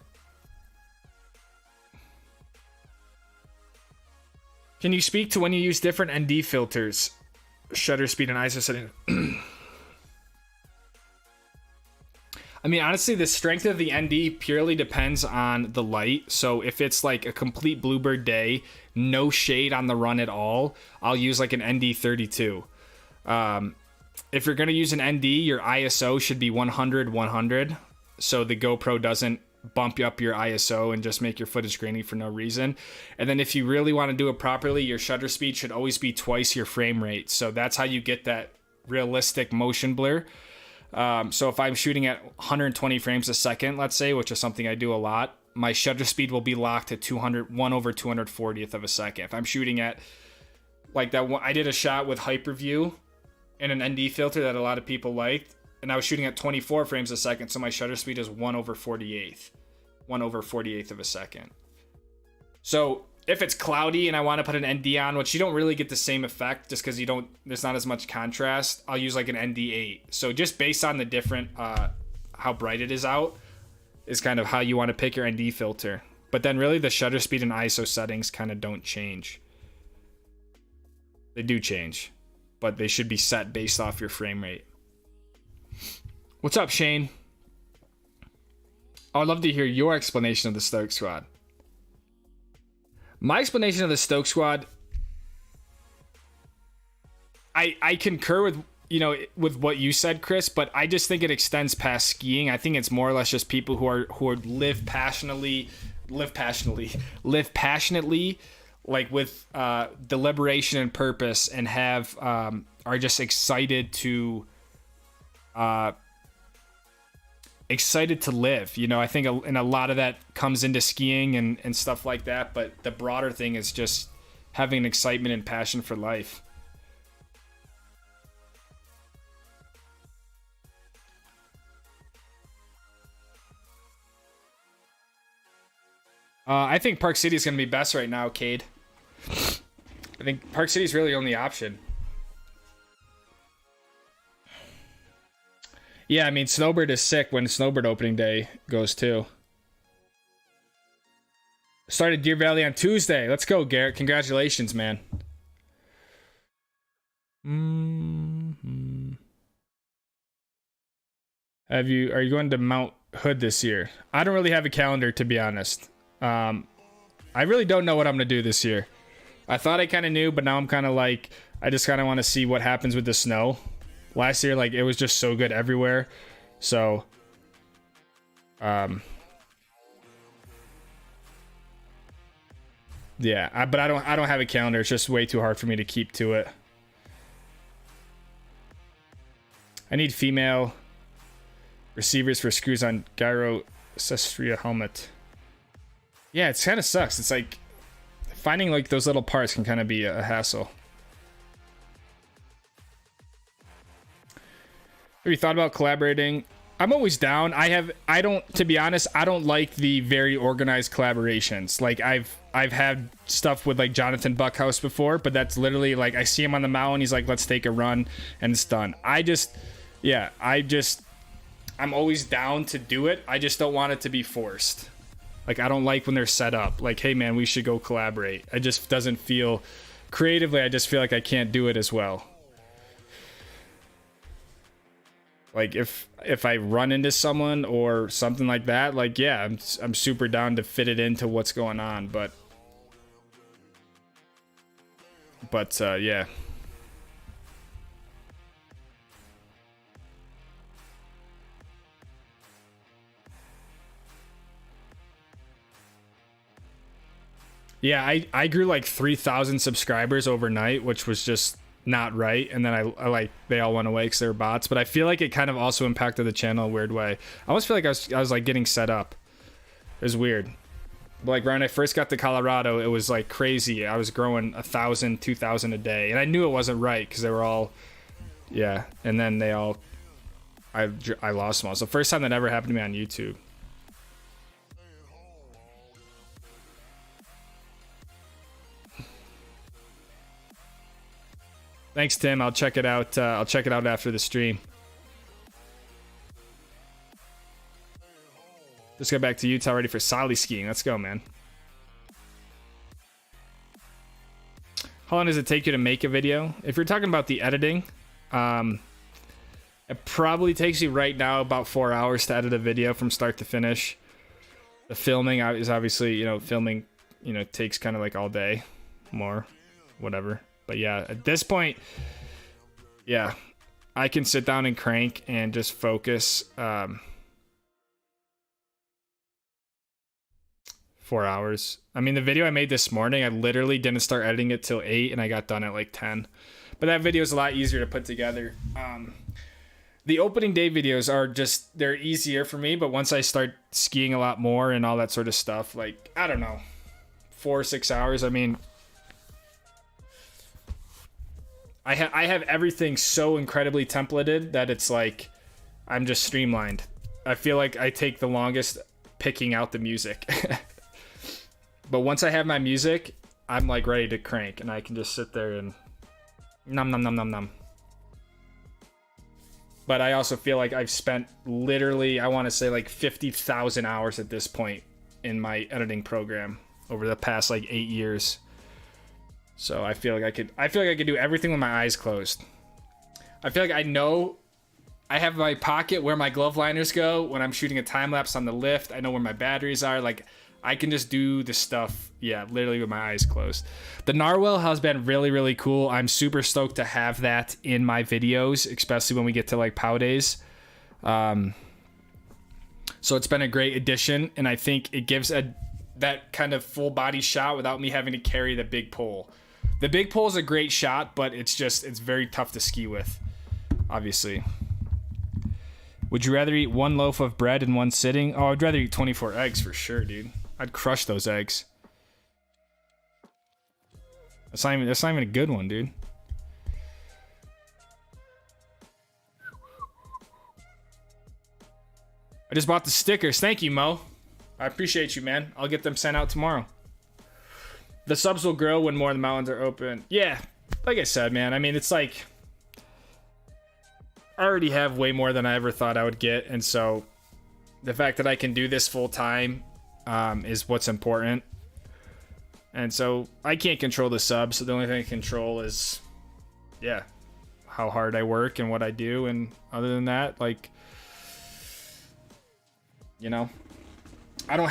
S1: Can you speak to when you use different ND filters, shutter speed and ISO setting? I mean, honestly, the strength of the ND purely depends on the light. So if it's like a complete bluebird day, no shade on the run at all, I'll use like an ND 32. If you're going to use an ND, your ISO should be 100, 100. So the GoPro doesn't bump up your ISO and just make your footage grainy for no reason. And then if you really want to do it properly, your shutter speed should always be twice your frame rate. So that's how you get that realistic motion blur. So if I'm shooting at 120 frames a second, let's say, which is something I do a lot, my shutter speed will be locked at 1/240th of a second. If I'm shooting at like that one, I did a shot with hyperview and an ND filter that a lot of people liked, and I was shooting at 24 frames a second, so my shutter speed is 1/48th of a second. So if it's cloudy and I want to put an ND on, which you don't really get the same effect just because there's not as much contrast, I'll use like an ND8. So just based on the different, how bright it is out is kind of how you want to pick your ND filter. But then really the shutter speed and ISO settings kind of don't change. They do change, but they should be set based off your frame rate. What's up, Shane? I would love to hear your explanation of the Stoke Squad. My explanation of the Stoke Squad, I concur with, with what you said, Chris, but I just think it extends past skiing. I think it's more or less just people who live passionately, like with deliberation and purpose, and have are just excited to live. I think and a lot of that comes into skiing and stuff like that, but the broader thing is just having an excitement and passion for life. I think Park City is going to be best right now, Cade. I think Park City is really the only option. Yeah, I mean, Snowbird is sick when Snowbird opening day goes too. Started Deer Valley on Tuesday. Let's go, Garrett. Congratulations, man. Mm-hmm. Are you going to Mount Hood this year? I don't really have a calendar, to be honest. I really don't know what I'm going to do this year. I thought I kind of knew, but now I'm kind of like, I just kind of want to see what happens with the snow. Last year, like, it was just so good everywhere. So, yeah, but I don't have a calendar. It's just way too hard for me to keep to it. I need female receivers for screws on gyro Sestria helmet. Yeah, it kind of sucks. It's like finding like those little parts can kind of be a hassle. Have you thought about collaborating? I'm always down. To be honest, I don't like the very organized collaborations. Like I've had stuff with like Jonathan Buckhouse before, but that's literally like I see him on the mountain, he's like, let's take a run, and it's done. I'm always down to do it. I just don't want it to be forced. Like I don't like when they're set up. Like, hey man, we should go collaborate. It just doesn't feel creatively. I just feel like I can't do it as well. Like if I run into someone or something like that, like yeah, I'm super down to fit it into what's going on, but yeah. Yeah, I grew like 3,000 subscribers overnight, which was just not right, and then I like they all went away because they were bots. But I feel like it kind of also impacted the channel in a weird way. I almost feel like I was like getting set up. It was weird. But like when I first got to Colorado, it was like crazy. I was growing 1,000, 2,000 a day, and I knew it wasn't right because they were all, yeah. And then they all, I lost them all. So first time that ever happened to me on YouTube. Thanks, Tim. I'll check it out. I'll check it out after the stream. Just got back to Utah, ready for Sally skiing. Let's go, man. How long does it take you to make a video? If you're talking about the editing, it probably takes you right now about 4 hours to edit a video from start to finish. The filming is obviously, you know, filming, you know, takes kind of like all day, more, whatever. But yeah, at this point, yeah, I can sit down and crank and just focus. 4 hours. I mean, the video I made this morning, I literally didn't start editing it till 8 and I got done at like 10. But that video is a lot easier to put together. The opening day videos are just, they're easier for me, but once I start skiing a lot more and all that sort of stuff, like, I don't know, 4 or 6 hours. I mean, I have everything so incredibly templated that it's like, I'm just streamlined. I feel like I take the longest picking out the music. But once I have my music, I'm like ready to crank and I can just sit there and nom nom nom nom nom. But I also feel like I've spent literally, I want to say like 50,000 hours at this point in my editing program over the past like 8 years. So I feel like I could do everything with my eyes closed. I feel like I know I have my pocket where my glove liners go when I'm shooting a time lapse on the lift. I know where my batteries are. Like, I can just do the stuff, yeah, literally with my eyes closed. The narwhal has been really, really cool. I'm super stoked to have that in my videos, especially when we get to like POW days. So it's been a great addition, and I think it gives that kind of full body shot without me having to carry the big pole. The big pole is a great shot, but it's very tough to ski with, obviously. Would you rather eat one loaf of bread in one sitting? Oh, I'd rather eat 24 eggs for sure, dude. I'd crush those eggs. That's not even a good one, dude. I just bought the stickers. Thank you, Mo. I appreciate you, man. I'll get them sent out tomorrow. The subs will grow when more of the mountains are open. Yeah, like I said, man. I mean, it's like, I already have way more than I ever thought I would get, and so the fact that I can do this full time is what's important. And so I can't control the subs, so the only thing I control is, yeah, how hard I work and what I do. And other than that, like, you know, I don't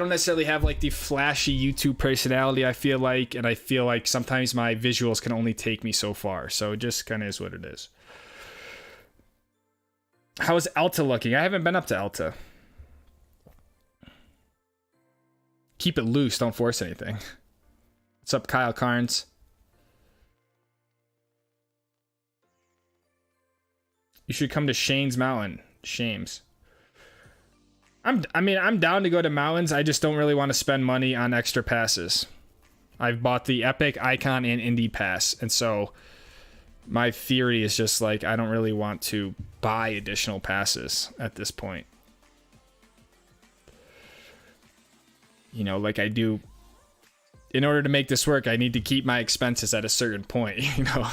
S1: necessarily have like the flashy YouTube personality, I feel like, and I feel like sometimes my visuals can only take me so far. So it just kind of is what it is. How is Alta looking? I haven't been up to Alta. Keep it loose, don't force anything. What's up, Kyle Carnes? You should come to Shane's Mountain. Shames. I'm down to go to mountains. I just don't really want to spend money on extra passes. I've bought the Epic, Icon, and Indie Pass, and so my theory is just like, I don't really want to buy additional passes at this point. You know, like I do, in order to make this work, I need to keep my expenses at a certain point, you know.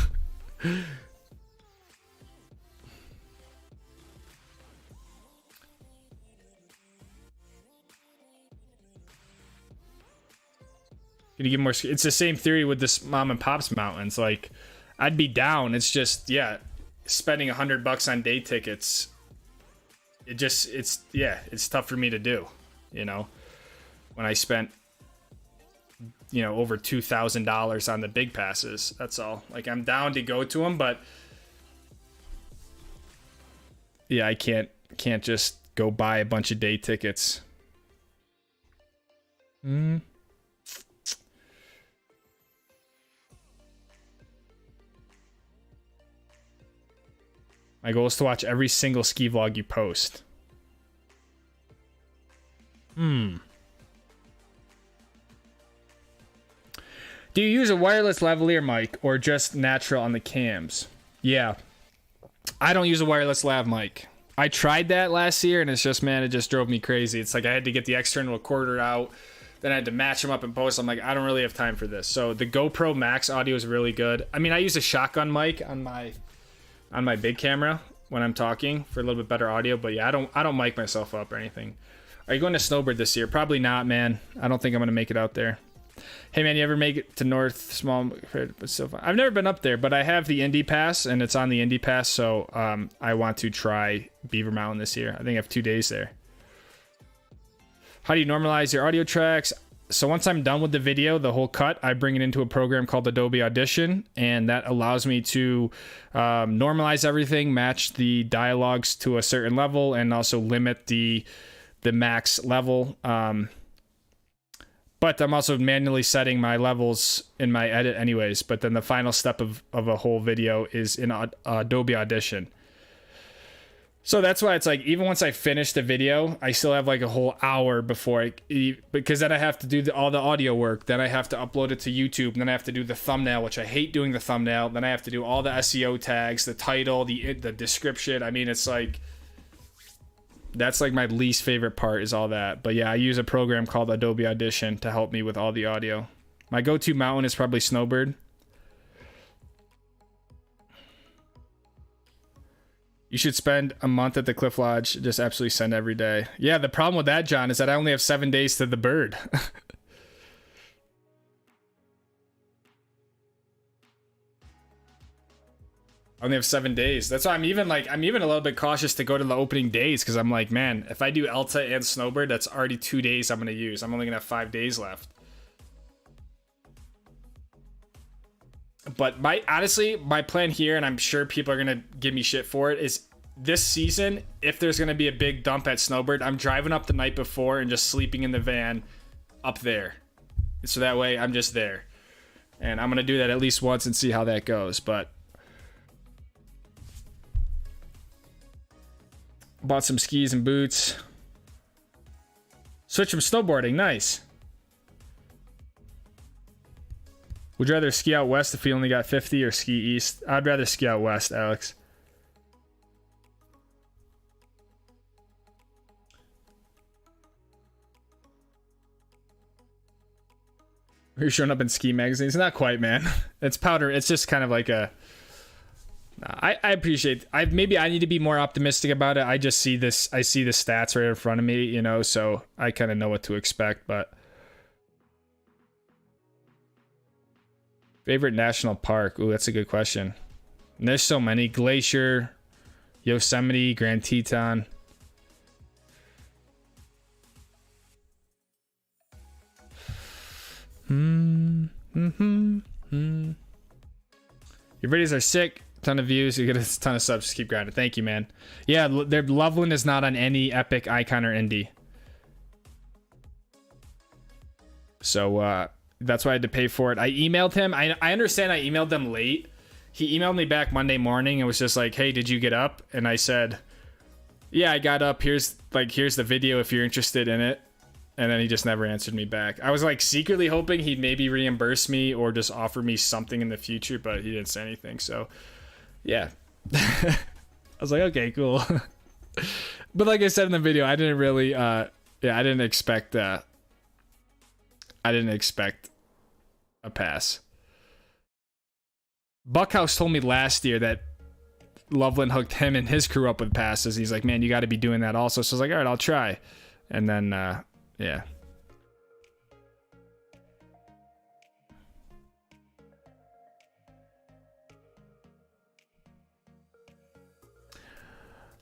S1: Can you give more? It's the same theory with this mom and pop's mountains. Like, I'd be down. It's just, yeah, spending $100 on day tickets. It's tough for me to do, you know. When I spent, you know, over $2,000 on the big passes, that's all. Like, I'm down to go to them, but yeah, I can't just go buy a bunch of day tickets. My goal is to watch every single ski vlog you post. Do you use a wireless lavalier mic or just natural on the cams? Yeah. I don't use a wireless lav mic. I tried that last year and it's just, man, it just drove me crazy. It's like I had to get the external recorder out, Then I had to match them up and post. I'm like, I don't really have time for this. So the GoPro Max audio is really good. I mean, I use a shotgun mic on my big camera when I'm talking for a little bit better audio. But yeah, I don't mic myself up or anything. Are you going to Snowbird this year? Probably not, man. I don't think I'm gonna make it out there. Hey man, you ever make it to North Small? But so fun. I've never been up there, but I have the Indy Pass, and it's on the Indy Pass. So I want to try Beaver Mountain this year. I think I have 2 days there. How do you normalize your audio tracks? So once I'm done with the video, the whole cut, I bring it into a program called Adobe Audition, and that allows me to normalize everything, match the dialogues to a certain level, and also limit the max level. But I'm also manually setting my levels in my edit anyways. But then the final step of a whole video is in Adobe Audition. So that's why it's like, even once I finish the video, I still have like a whole hour before because then I have to do all the audio work. Then I have to upload it to YouTube. And then I have to do the thumbnail, which I hate doing the thumbnail. Then I have to do all the SEO tags, the title, the description. I mean, it's like, that's like my least favorite part is all that. But yeah, I use a program called Adobe Audition to help me with all the audio. My go-to mountain is probably Snowbird. You should spend a month at the Cliff Lodge. Just absolutely send every day. Yeah, the problem with that, John, is that I only have 7 days to the bird. I only have 7 days. That's why I'm even a little bit cautious to go to the opening days, because I'm like, man, if I do Elta and Snowbird, that's already 2 days I'm gonna use. I'm only gonna have 5 days left. But honestly, my plan here, and I'm sure people are gonna give me shit for it, is this season, if there's gonna be a big dump at Snowbird, I'm driving up the night before and just sleeping in the van up there. So that way I'm just there. And I'm gonna do that at least once and see how that goes. But bought some skis and boots. Switch from snowboarding. Nice. Would you rather ski out west if you only got 50 or ski east? I'd rather ski out west, Alex. You're showing up in ski magazines? Not quite, man. It's powder. It's just kind of like a... I appreciate. Maybe I need to be more optimistic about it. I just see this. I see the stats right in front of me, you know, so I kind of know what to expect. But favorite national park? Ooh, that's a good question. And there's so many: Glacier, Yosemite, Grand Teton. Your videos are sick. Ton of views, you get a ton of subs. Just keep grinding. Thank you, man. Yeah, their Loveland is not on any Epic, Icon, or Indie, so that's why I had to pay for it. I emailed him. I understand I emailed them late. He emailed me back Monday morning and was just like, "Hey, did you get up?" And I said, "Yeah, I got up. Here's the video if you're interested in it." And then he just never answered me back. I was like secretly hoping he'd maybe reimburse me or just offer me something in the future, but he didn't say anything. So yeah. I was like, okay, cool. But like I said in the video, I didn't really I didn't expect a pass. Buckhouse told me last year that Loveland hooked him and his crew up with passes. He's like, man, you got to be doing that also. So I was like, all right, I'll try. And then yeah.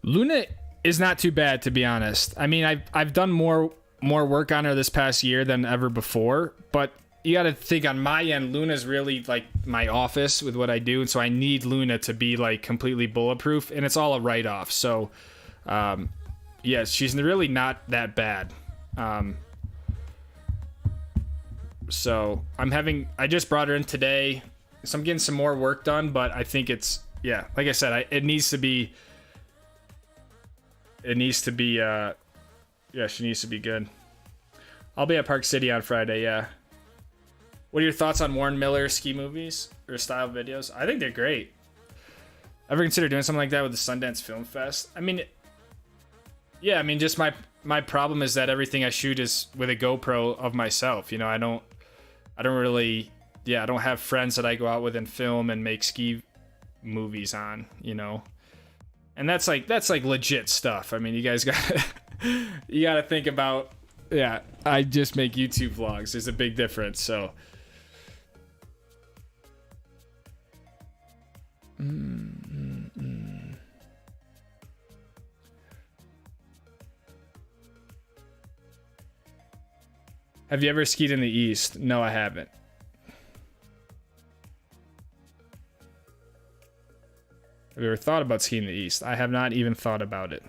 S1: Luna is not too bad, to be honest. I mean, I've done more work on her this past year than ever before, but you got to think on my end, Luna's really like my office with what I do, and so I need Luna to be like completely bulletproof, and it's all a write-off. So yeah, she's really not that bad. So I just brought her in today, so I'm getting some more work done, but I think it's, yeah, like I said, it needs to be yeah, she needs to be good. I'll be at Park City on Friday, yeah. What are your thoughts on Warren Miller ski movies or style videos? I think they're great. Ever consider doing something like that with the Sundance Film Fest? I mean, yeah, I mean, just my problem is that everything I shoot is with a GoPro of myself. You know, I don't really, I don't have friends that I go out with and film and make ski movies on, you know. And that's like legit stuff. I mean, you guys gotta think about, I just make YouTube vlogs. There's a big difference, so. Have you ever skied in the East? No, I haven't. Have you ever thought about skiing in the East? I have not even thought about it.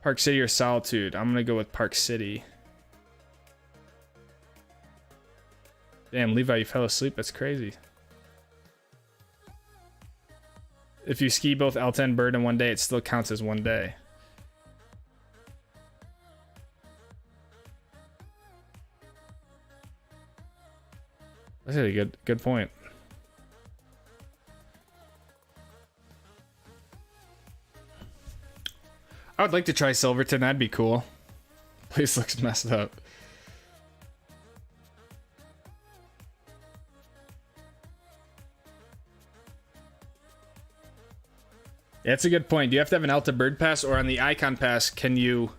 S1: Park City or Solitude? I'm gonna go with Park City. Damn, Levi, you fell asleep? That's crazy. If you ski both Alta and Bird in one day, it still counts as one day. That's a good point. I would like to try Silverton. That'd be cool. Place looks messed up. Yeah, that's a good point. Do you have to have an Alta Bird Pass, or on the Icon Pass, can you...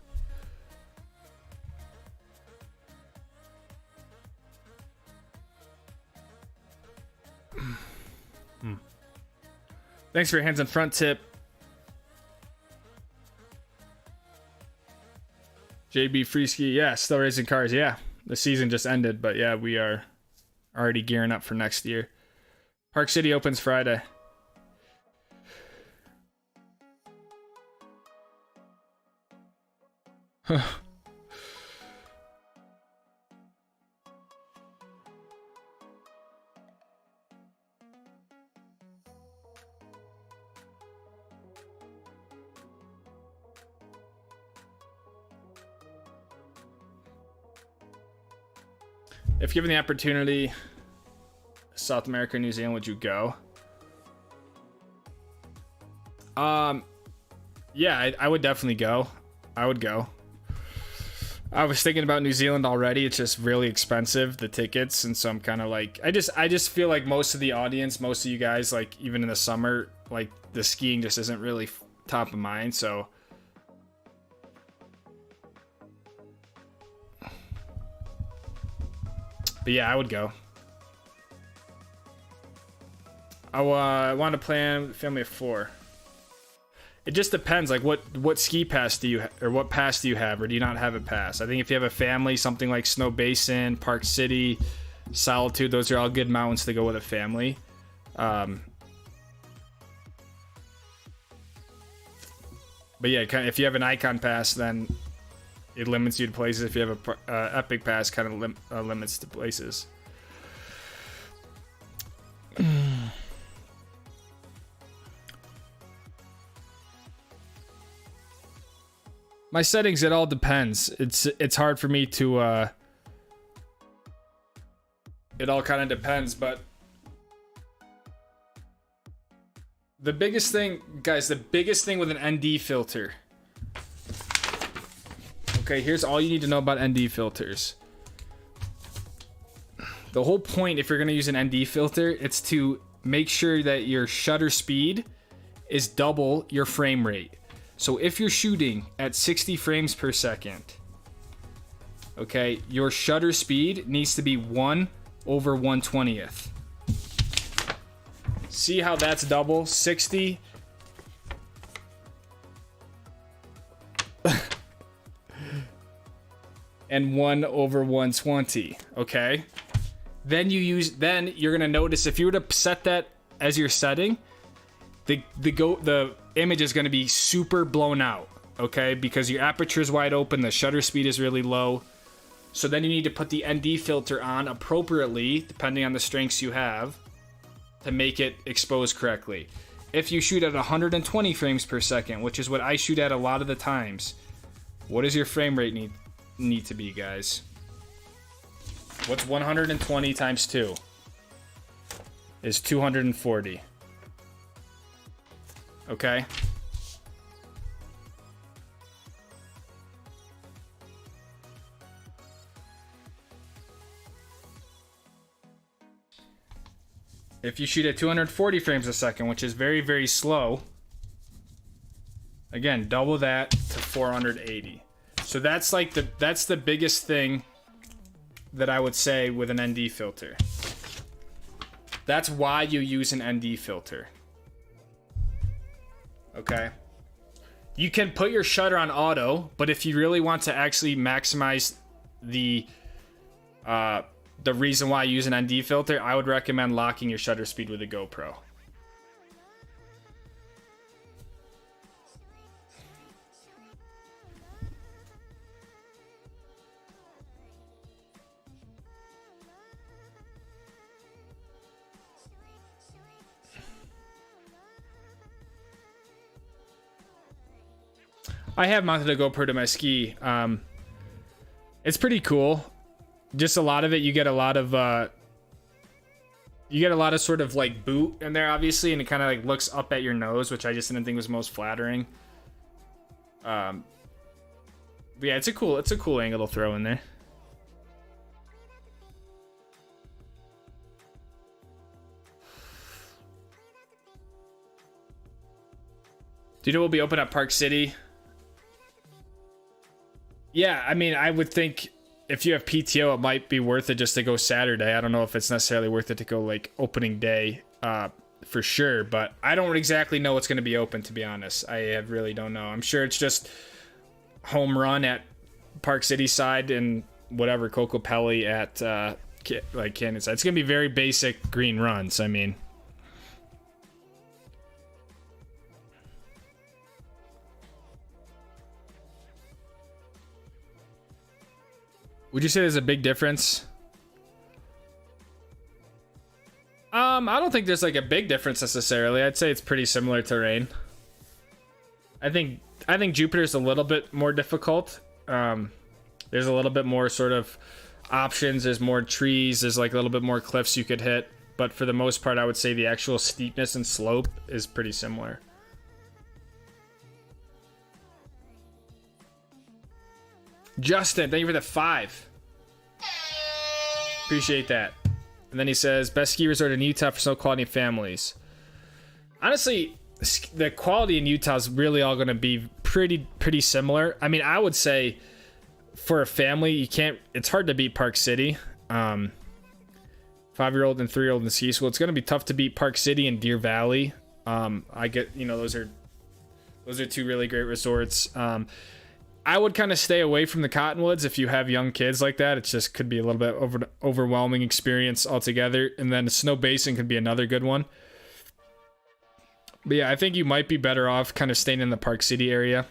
S1: Thanks for your hands on front tip. JB Free Ski, yeah, still racing cars. Yeah, the season just ended, but yeah, we are already gearing up for next year. Park City opens Friday. If given the opportunity, South America, New Zealand, would you go? Yeah, I would definitely go. I would go. I was thinking about New Zealand already. It's just really expensive, the tickets, and so I'm kind of like, I just feel like most of the audience, most of you guys, like even in the summer, like the skiing just isn't really top of mind. So. But yeah, I would go. I want to plan family of 4. It just depends, like what ski pass do you or what pass do you have, or do you not have a pass? I think if you have a family, something like Snow Basin, Park City, Solitude, those are all good mountains to go with a family. But yeah, if you have an Icon Pass, then it limits you to places. If you have a Epic Pass, kind of limits to places. My settings, it all depends. It's hard for me to. It all kind of depends, but the biggest thing, guys, the biggest thing with an ND filter. Okay, here's all you need to know about ND filters. The whole point, if you're going to use an ND filter, it's to make sure that your shutter speed is double your frame rate. So if you're shooting at 60 frames per second, okay, your shutter speed needs to be 1/120th. See how that's double? 60. And 1/120, okay? Then you're gonna notice if you were to set that as your setting, the image is gonna be super blown out, okay? Because your aperture is wide open, the shutter speed is really low. So then you need to put the ND filter on appropriately, depending on the strengths you have, to make it expose correctly. If you shoot at 120 frames per second, which is what I shoot at a lot of the times, what does your frame rate need to be, guys? What's 120 times 2? Is 240. Okay? If you shoot at 240 frames a second, which is very, very slow, again, double that to 480. So that's like that's the biggest thing that I would say with an ND filter. That's why you use an ND filter. Okay. You can put your shutter on auto, but if you really want to actually maximize the reason why you use an ND filter, I would recommend locking your shutter speed with a GoPro. I have mounted a GoPro to my ski. It's pretty cool. Just a lot of it, you get a lot of sort of like boot in there, obviously, and it kind of like looks up at your nose, which I just didn't think was most flattering. But yeah, it's a cool angle to throw in there. Do you know we'll be open at Park City? Yeah, I mean, I would think if you have PTO, it might be worth it just to go Saturday. I don't know if it's necessarily worth it to go like opening day for sure, but I don't exactly know what's going to be open, to be honest. I really don't know. I'm sure it's just home run at Park City side and whatever Kokopelli at like Canyon side. It's going to be very basic green runs. I mean, would you say there's a big difference? I don't think there's like a big difference necessarily. I'd say it's pretty similar terrain. I think Jupiter's a little bit more difficult. There's a little bit more sort of options. There's more trees. There's like a little bit more cliffs you could hit. But for the most part, I would say the actual steepness and slope is pretty similar. Justin, thank you for the 5. Appreciate that. And then he says, best ski resort in Utah for snow quality families. Honestly, the quality in Utah is really all going to be pretty similar. I mean, I would say for a family, it's hard to beat Park City. 5-year-old and 3-year-old in ski school. It's going to be tough to beat Park City and Deer Valley. I get, those are 2 really great resorts. I would kind of stay away from the Cottonwoods if you have young kids like that. It just could be a little bit overwhelming experience altogether. And then Snow Basin could be another good one. But yeah, I think you might be better off kind of staying in the Park City area.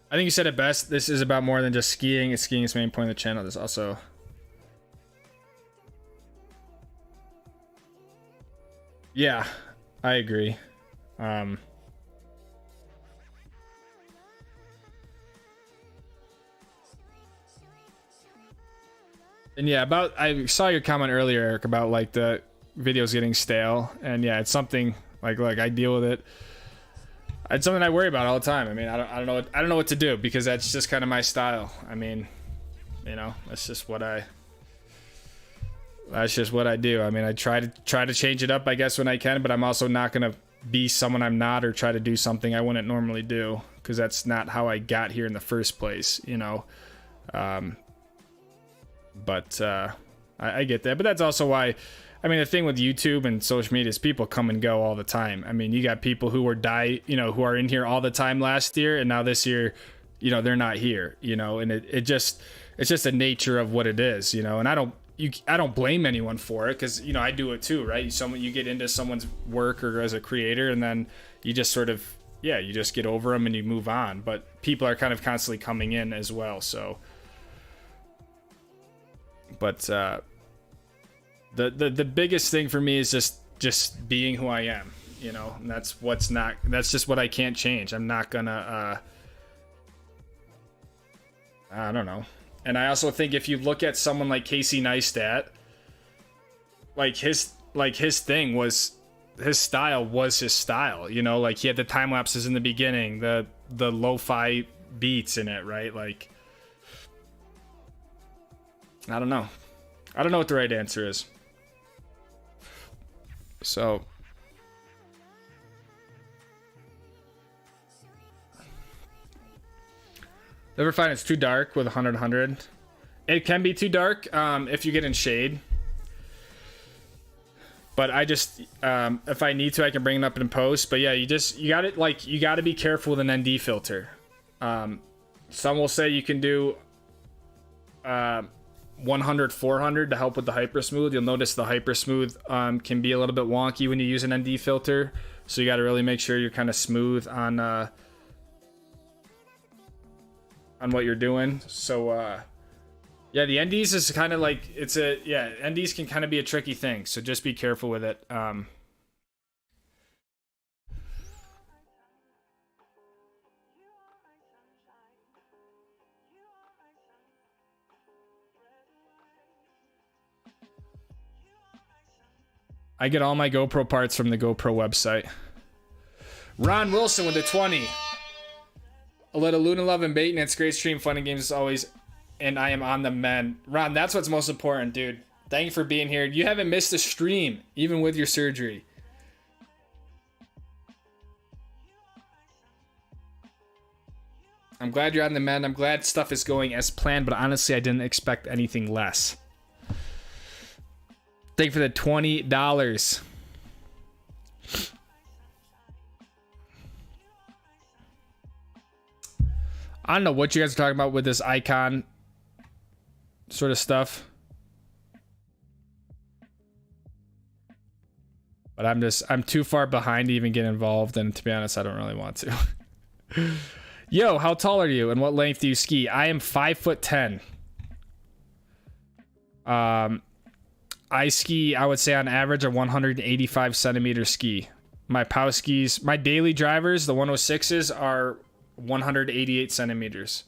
S1: I think you said it best. This is about more than just skiing. It's skiing is the main point of the channel. There's also... Yeah, I agree. And yeah, I saw your comment earlier, Eric, about like the videos getting stale, and yeah, it's something like I deal with it. It's something I worry about all the time. I mean, I don't know what to do, because that's just kind of my style. I mean, that's just what I do. I mean, I try to change it up, I guess, when I can, but I'm also not gonna be someone I'm not, or try to do something I wouldn't normally do, because that's not how I got here in the first place, but I get that. But that's also why, I mean, the thing with YouTube and social media is people come and go all the time. I mean, you got people who who are in here all the time last year, and now this year, they're not here, and it's just the nature of what it is, and I don't blame anyone for it, because I do it too, right? You get into someone's work or as a creator, and then you just sort of you just get over them and you move on. But people are kind of constantly coming in as well, so. But the biggest thing for me is just being who I am, and that's just what I can't change. I'm not gonna I don't know. And I also think if you look at someone like Casey Neistat, his thing was, his style was his style, like he had the time lapses in the beginning, the lo-fi beats in it, right? Like, I don't know. I don't know what the right answer is. So ever find it's too dark with 100? It can be too dark if you get in shade. But I just if I need to, I can bring it up in post. But yeah, you got it. Like, you got to be careful with an ND filter. Some will say you can do 100, 400 to help with the hyper smooth. You'll notice the hyper smooth can be a little bit wonky when you use an ND filter. So you got to really make sure you're kind of smooth on what you're doing. So yeah, the NDs is kind of like, NDs can kind of be a tricky thing. So just be careful with it. I get all my GoPro parts from the GoPro website. Ron Wilson with the 20. A little Luna Love and maintenance. Great stream, fun and games as always. And I am on the mend. Ron, that's what's most important, dude. Thank you for being here. You haven't missed a stream, even with your surgery. I'm glad you're on the mend. I'm glad stuff is going as planned, but honestly, I didn't expect anything less. Thank you for the $20. I don't know what you guys are talking about with this icon sort of stuff. But I'm too far behind to even get involved, and to be honest, I don't really want to. Yo, how tall are you and what length do you ski? I am 5'10". I ski, I would say on average, a 185 centimeter ski. My POW skis, my daily drivers, the 106s, are 188 centimeters.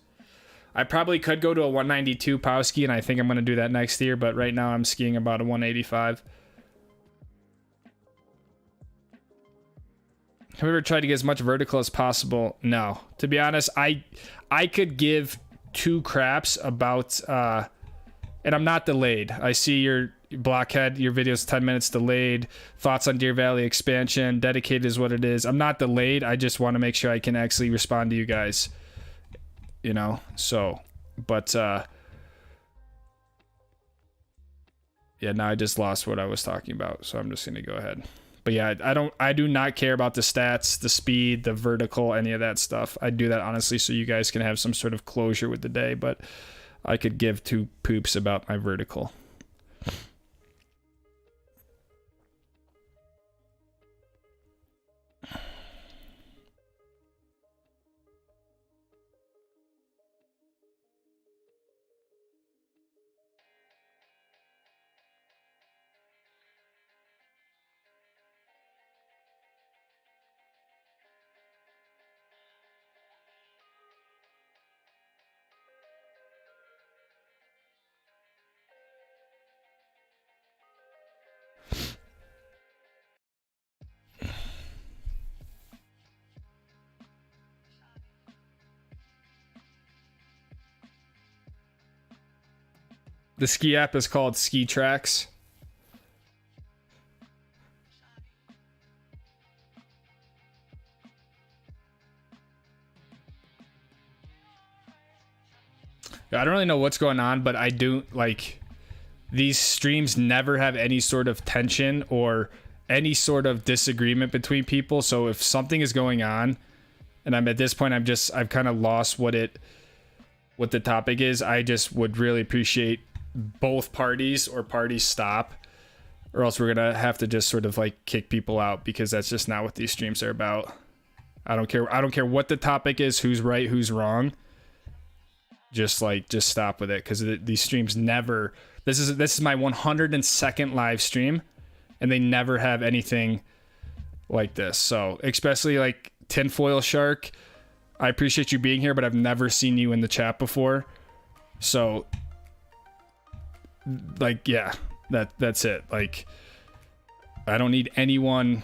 S1: I probably could go to a 192 POW ski, and I think I'm going to do that next year, but right now I'm skiing about a 185. Have you ever tried to get as much vertical as possible? No. To be honest, I could give two craps about, and I'm not delayed. I see your Blockhead, your video's 10 minutes delayed. Thoughts on Deer Valley expansion. Dedicated is what it is. I'm not delayed. I just want to make sure I can actually respond to you guys. You know, so, but, yeah, now I just lost what I was talking about, so I'm just going to go ahead. But yeah, I do not care about the stats, the speed, the vertical, any of that stuff. I do that honestly so you guys can have some sort of closure with the day, but I could give two poops about my vertical. The ski app is called Ski Tracks. I don't really know what's going on, but I do, like, these streams never have any sort of tension or any sort of disagreement between people. So if something is going on and I'm at this point, I've kind of lost what the topic is. I just would really appreciate both parties or parties stop, or else we're gonna have to just sort of like kick people out, because that's just not what these streams are about. I don't care what the topic is, who's right, who's wrong. Just stop with it, because these streams never. This is my 102nd live stream, and they never have anything like this. So especially like Tinfoil Shark, I appreciate you being here, but I've never seen you in the chat before. So, like, yeah, that's it. Like, I don't need anyone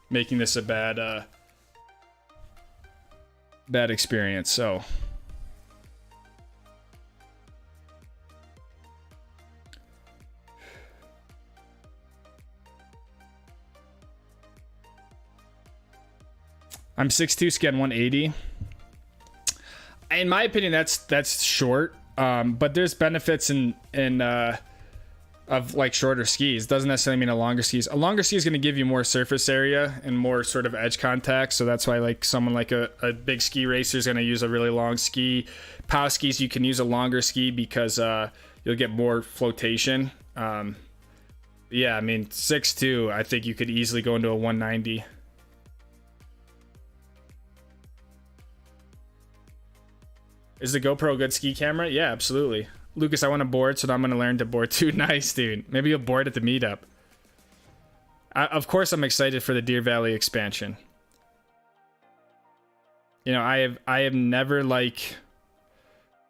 S1: making this a bad experience. So, I'm 6'2", ski on 180. In my opinion, that's short. But there's benefits of like shorter skis. Doesn't necessarily mean a longer skis. A longer ski is going to give you more surface area and more sort of edge contact. So that's why like someone like a big ski racer is going to use a really long ski. Pow skis, you can use a longer ski because you'll get more flotation. Yeah, I mean 6'2", I think you could easily go into a 190. Is the GoPro a good ski camera? Yeah, absolutely. Lucas, I want to board, so I'm going to learn to board too. Nice, dude. Maybe you'll board at the meetup. Of course, I'm excited for the Deer Valley expansion. You know, I have never like...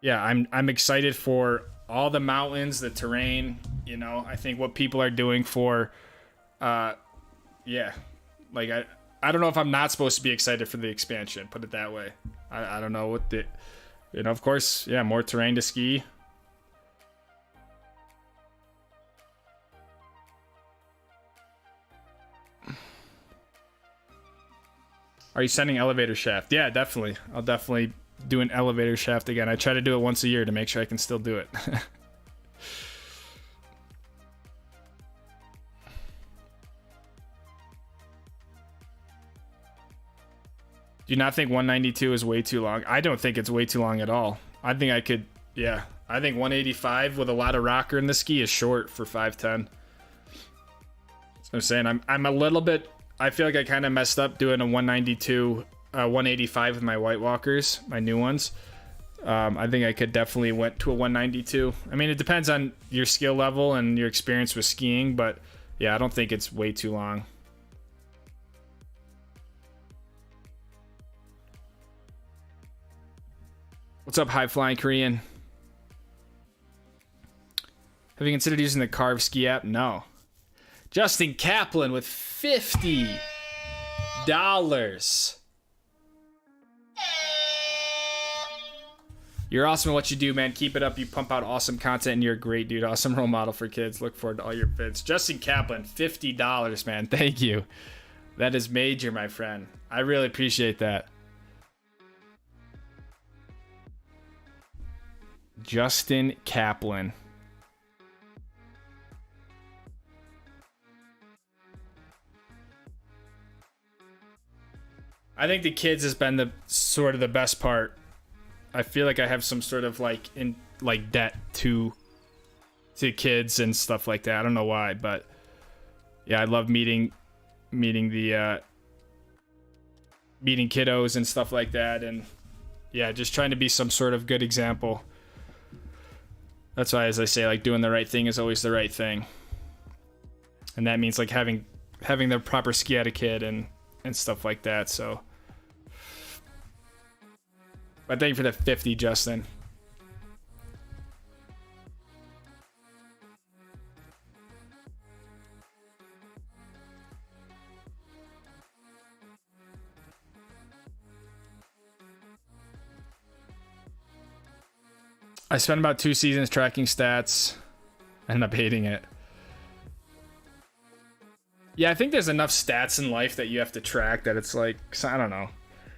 S1: Yeah, I'm excited for all the mountains, the terrain. You know, I think what people are doing for... yeah. Like, I don't know if I'm not supposed to be excited for the expansion. Put it that way. I don't know what the... You know, of course, yeah, more terrain to ski. Are you sending elevator shaft? Yeah, definitely. I'll definitely do an elevator shaft again. I try to do it once a year to make sure I can still do it. Do you not think 192 is way too long? I don't think it's way too long at all. I think I could, yeah. I think 185 with a lot of rocker in the ski is short for 5'10". So I'm saying I'm a little bit, I feel like I kind of messed up doing a 192, 185 with my White Walkers, my new ones. I think I could definitely went to a 192. I mean, it depends on your skill level and your experience with skiing, but yeah, I don't think it's way too long. What's up, high flying Korean? Have you considered using the Carve ski app? No. Justin Kaplan with $50. You're awesome at what you do, man. Keep it up. You pump out awesome content and you're a great dude. Awesome role model for kids. Look forward to all your vids. Justin Kaplan, $50, man. Thank you. That is major, my friend. I really appreciate that. Justin Kaplan. I think the kids has been the sort of the best part. I feel like I have some sort of like debt to kids and stuff like that. I don't know why, but yeah, I love meeting kiddos and stuff like that, and yeah, just trying to be some sort of good example. That's why, as I say, like doing the right thing is always the right thing, and that means like having the proper ski etiquette and stuff like that. So, but thank you for the 50, Justin. I spent about 2 seasons tracking stats. I ended up hating it. Yeah, I think there's enough stats in life that you have to track that it's like, I don't know.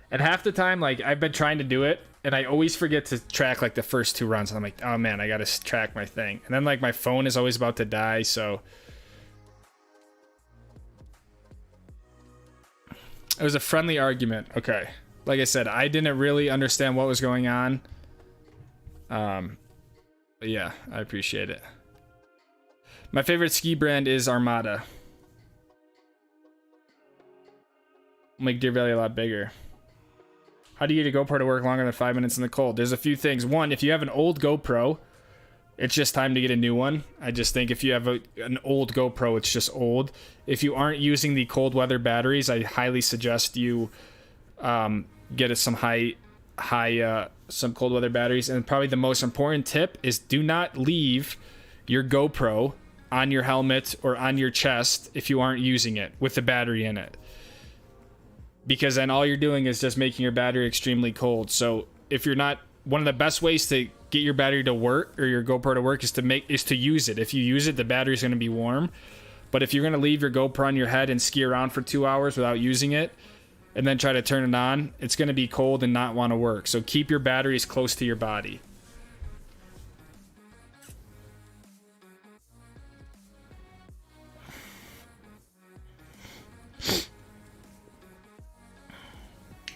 S1: And half the time, like, I've been trying to do it, and I always forget to track, like, the first 2 runs. And I'm like, oh, man, I gotta track my thing. And then, like, my phone is always about to die, so... It was a friendly argument. Okay. Like I said, I didn't really understand what was going on. But yeah, I appreciate it. My favorite ski brand is Armada. Make Deer Valley a lot bigger. How do you get a GoPro to work longer than 5 minutes in the cold? There's a few things. One, if you have an old GoPro, it's just time to get a new one. I just think if you have an old GoPro, it's just old. If you aren't using the cold weather batteries, I highly suggest you get some some cold weather batteries. And probably the most important tip is do not leave your GoPro on your helmet or on your chest if you aren't using it with the battery in it, because then all you're doing is just making your battery extremely cold. So if you're not, one of the best ways to get your battery to work or your GoPro to work is to use it. If you use it, the battery's going to be warm. But if you're going to leave your GoPro on your head and ski around for 2 hours without using it, and then try to turn it on, it's going to be cold and not want to work. So keep your batteries close to your body.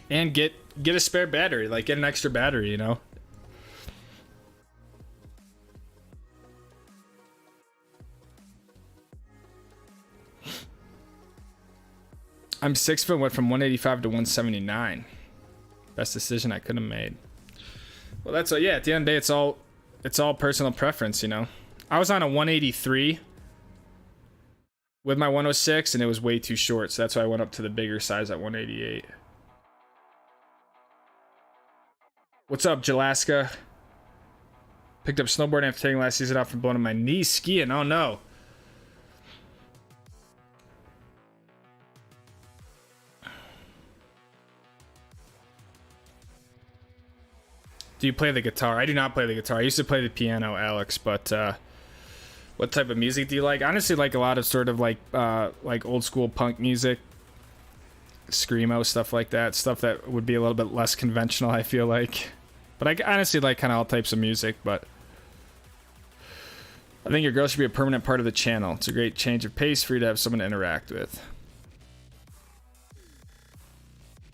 S1: And get a spare battery, like get an extra battery, you know. I'm 6 foot, went from 185 to 179. Best decision I could have made. Well, that's yeah. At the end of the day, it's all personal preference, you know. I was on a 183 with my 106, and it was way too short, so that's why I went up to the bigger size at 188. What's up, Jalaska? Picked up snowboarding after taking last season off from blowing my knees skiing. Oh no. Do you play the guitar? I do not play the guitar. I used to play the piano, Alex, but what type of music do you like? Honestly, like a lot of sort of like old school punk music, screamo, stuff like that. Stuff that would be a little bit less conventional, I feel like. But I honestly like kind of all types of music, but I think your girl should be a permanent part of the channel. It's a great change of pace for you to have someone to interact with.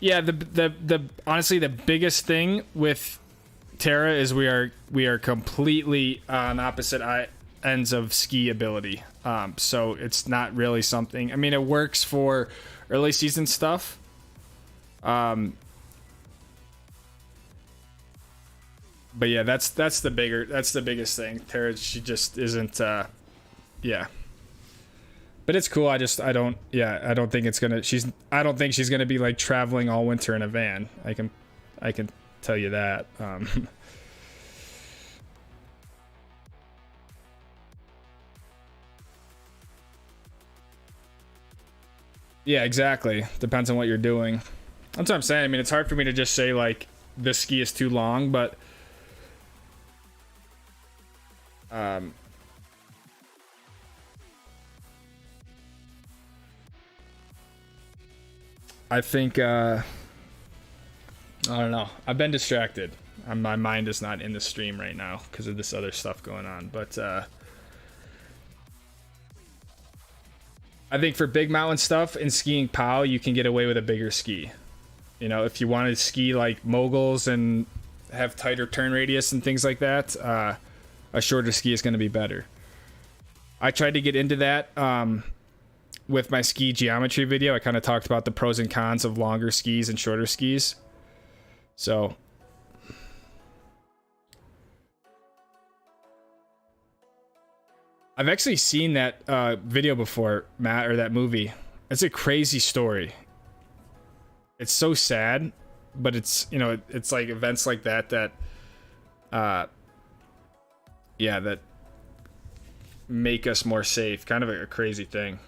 S1: Yeah, the honestly the biggest thing with Tara is we are completely on opposite ends of ski ability. So it's not really something. I mean, it works for early season stuff. But yeah, that's the biggest thing. Tara, she just isn't. Yeah. But it's cool. I don't think it's gonna. I don't think she's gonna be like traveling all winter in a van. I can tell you that. Yeah, exactly. Depends on what you're doing. That's what I'm saying. I mean, it's hard for me to just say like this ski is too long, but I think I don't know. I've been distracted. My mind is not in the stream right now because of this other stuff going on. But I think for big mountain stuff and skiing POW, you can get away with a bigger ski. You know, if you want to ski like moguls and have tighter turn radius and things like that, a shorter ski is going to be better. I tried to get into that with my ski geometry video. I kind of talked about the pros and cons of longer skis and shorter skis. So I've actually seen that video before, Matt, or that movie. It's a crazy story. It's so sad, but it's, you know, it's like events like that yeah, that make us more safe. Kind of a crazy thing.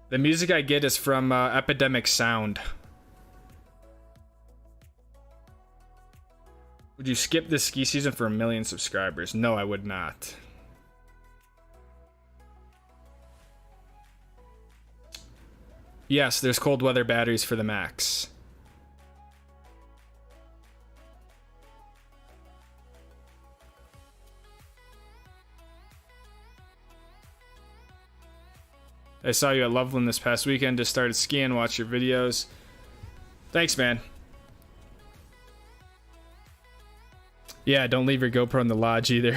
S1: The music I get is from Epidemic Sound. Would you skip this ski season for 1 million subscribers? No, I would not. Yes, there's cold weather batteries for the Max. I saw you at Loveland this past weekend. Just started skiing, watch your videos. Thanks, man. Yeah, don't leave your GoPro in the lodge either.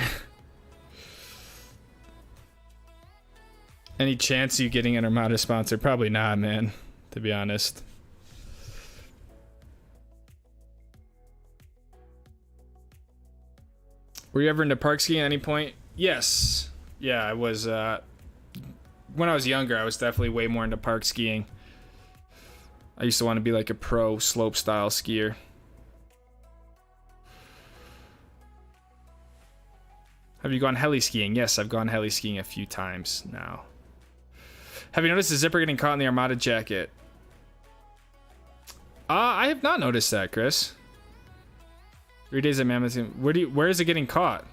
S1: Any chance you getting an Armada sponsor? Probably not, man, to be honest. Were you ever into park skiing at any point? Yes. Yeah, I was, when I was younger, I was definitely way more into park skiing. I used to want to be like a pro slope style skier. Have you gone heli skiing? Yes, I've gone heli skiing a few times now. Have you noticed the zipper getting caught in the Armada jacket? I have not noticed that, Chris. 3 days at Mammoth. Where is it getting caught?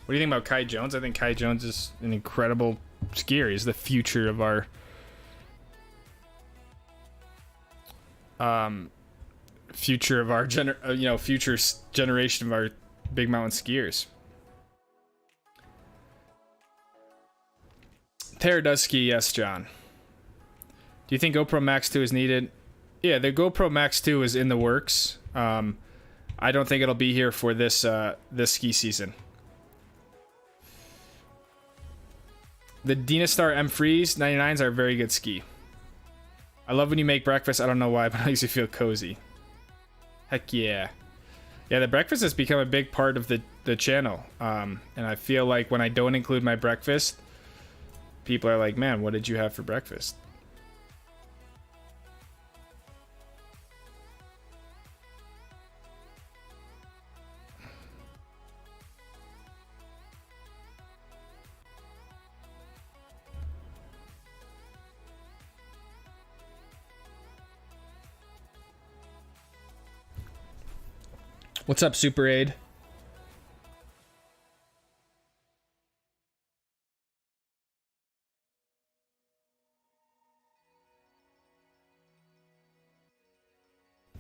S1: What do you think about Kai Jones? I think Kai Jones is an incredible skier. He's the future of our future generation of our big mountain skiers. Tara does ski, yes, John. Do you think GoPro Max 2 is needed? Yeah, the GoPro Max 2 is in the works. I don't think it'll be here for this ski season. The Dynastar M Freeze 99s are a very good ski. I love when you make breakfast. I don't know why, but it makes you feel cozy. Heck yeah. Yeah, the breakfast has become a big part of the channel. And I feel like when I don't include my breakfast, people are like, man, what did you have for breakfast? What's up, Super Aid?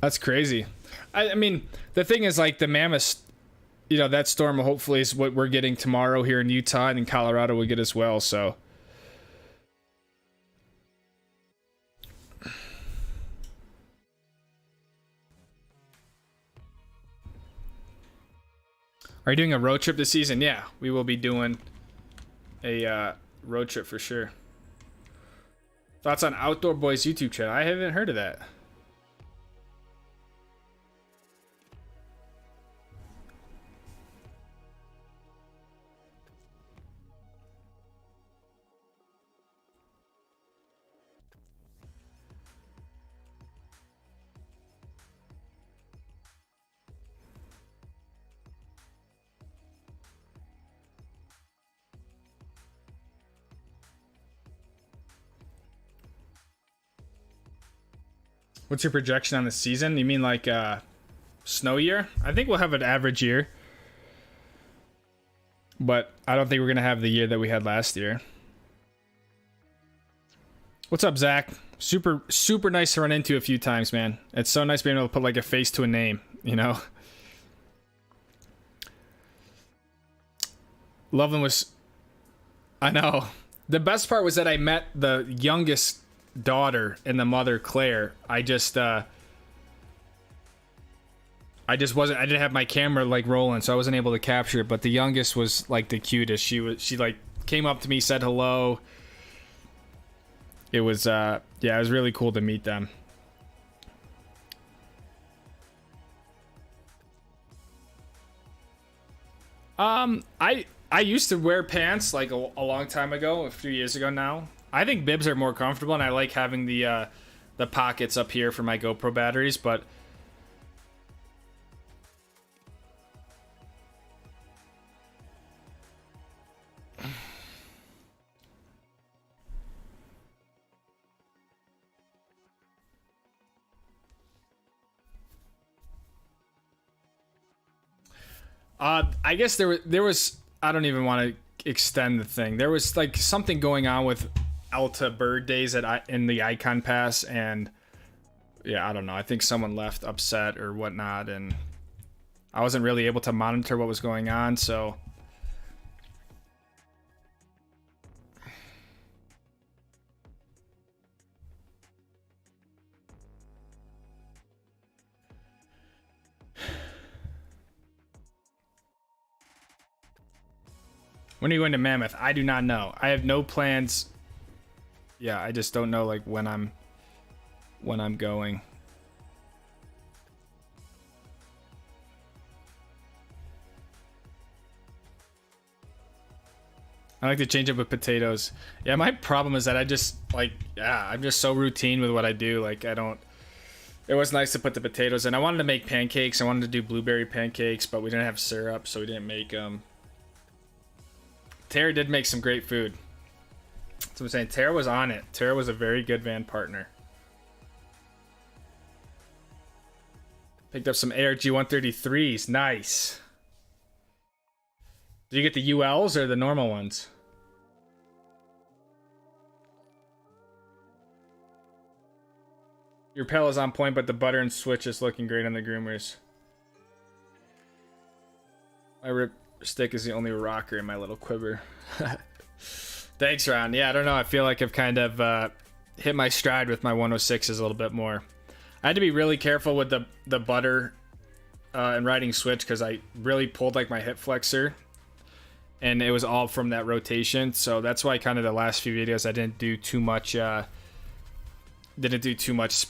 S1: That's crazy. I mean, the thing is, like, the Mammoth, you know, that storm hopefully is what we're getting tomorrow here in Utah, and in Colorado we get as well, so. Are you doing a road trip this season? Yeah, we will be doing a road trip for sure. Thoughts on Outdoor Boys YouTube channel? I haven't heard of that. What's your projection on the season? You mean like snow year? I think we'll have an average year. But I don't think we're going to have the year that we had last year. What's up, Zach? Super nice to run into a few times, man. It's so nice being able to put like a face to a name, you know? Loveland was... I know. The best part was that I met the youngest daughter and the mother, Claire. I didn't have my camera like rolling, so I wasn't able to capture it, but the youngest was like the cutest. She like came up to me, said hello. It was yeah, it was really cool to meet them. I used to wear pants like a long time ago, a few years ago now. I think bibs are more comfortable, and I like having the pockets up here for my GoPro batteries, but I guess there was I don't even want to extend the thing. There was like something going on with Alta Bird Days in the Icon Pass, and yeah, I don't know. I think someone left upset or whatnot, and I wasn't really able to monitor what was going on, so. When are you going to Mammoth? I do not know. I have no plans. Yeah, I just don't know like when I'm going. I like to change up with potatoes. Yeah, my problem is that I just like, yeah, I'm just so routine with what I do. Like I don't. It was nice to put the potatoes in. I wanted to make pancakes. I wanted to do blueberry pancakes, but we didn't have syrup, so we didn't make them. Tara did make some great food. So I'm saying Tara was on it. Tara was a very good van partner. Picked up some ARG 133s. Nice. Did you get the ULs or the normal ones? Your pedal is on point, but the butter and switch is looking great on the groomers. My rip stick is the only rocker in my little quiver. Thanks, Ron. Yeah, I don't know. I feel like I've kind of hit my stride with my 106s a little bit more. I had to be really careful with the butter and riding switch because I really pulled like my hip flexor. And it was all from that rotation. So that's why kind of the last few videos I didn't do too much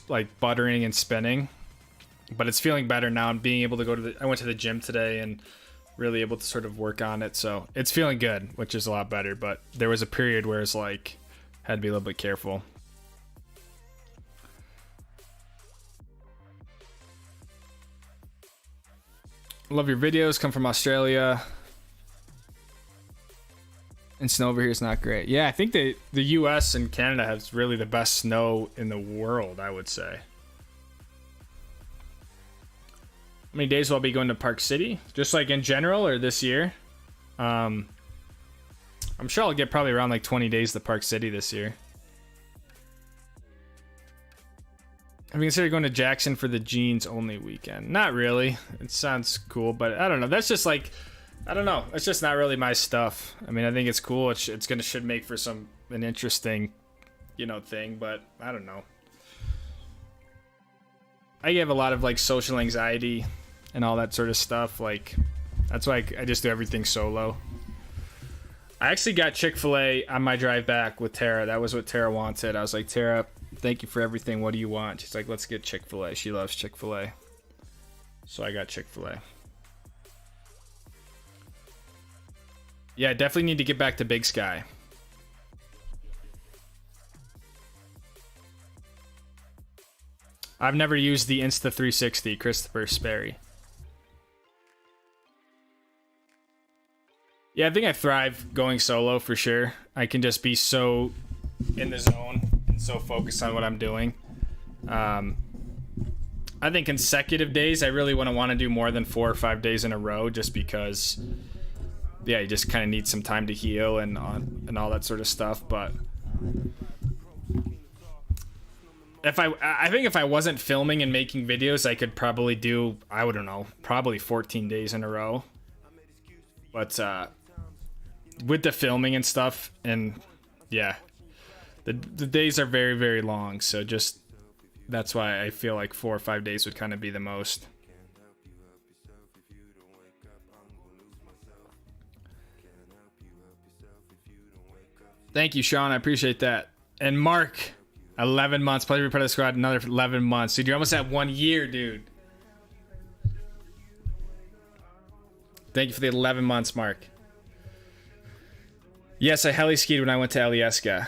S1: like buttering and spinning. But it's feeling better now. I'm being able to go to I went to the gym today and really able to sort of work on it. So it's feeling good, which is a lot better. But there was a period where it's like had to be a little bit careful. Love your videos. Come from Australia. And snow over here is not great. Yeah, I think the US and Canada has really the best snow in the world, I would say. How many days will I be going to Park City? Just like in general or this year? I'm sure I'll get probably around like 20 days to Park City this year. Have you considered going to Jackson for the jeans only weekend? Not really. It sounds cool, but I don't know. That's just like, I don't know. It's just not really my stuff. I mean, I think it's cool. It's gonna should make for an interesting, thing. But I don't know. I have a lot of like social anxiety and all that sort of stuff. Like, that's why I just do everything solo. I actually got Chick-fil-A on my drive back with Tara. That was what Tara wanted. I was like, Tara, thank you for everything. What do you want? She's like, let's get Chick-fil-A. She loves Chick-fil-A. So I got Chick-fil-A. Yeah, definitely need to get back to Big Sky. I've never used the Insta360, Christopher Sperry. Yeah, I think I thrive going solo for sure. I can just be so in the zone and so focused on what I'm doing. I think consecutive days, I really want to do more than 4 or 5 days in a row just because... yeah, you just kind of need some time to heal and all that sort of stuff. But I think if I wasn't filming and making videos, I could probably do, I don't know, probably 14 days in a row. But with the filming and stuff, and yeah, the days are very, very long. So just that's why I feel like 4 or 5 days would kind of be the most. Thank you, Sean. I appreciate that. And Mark, 11 months. Pleasure to be part of the squad. Another 11 months. Dude, you're almost at 1 year, dude. Thank you for the 11 months, Mark. Yes, I heli skied when I went to Alyeska.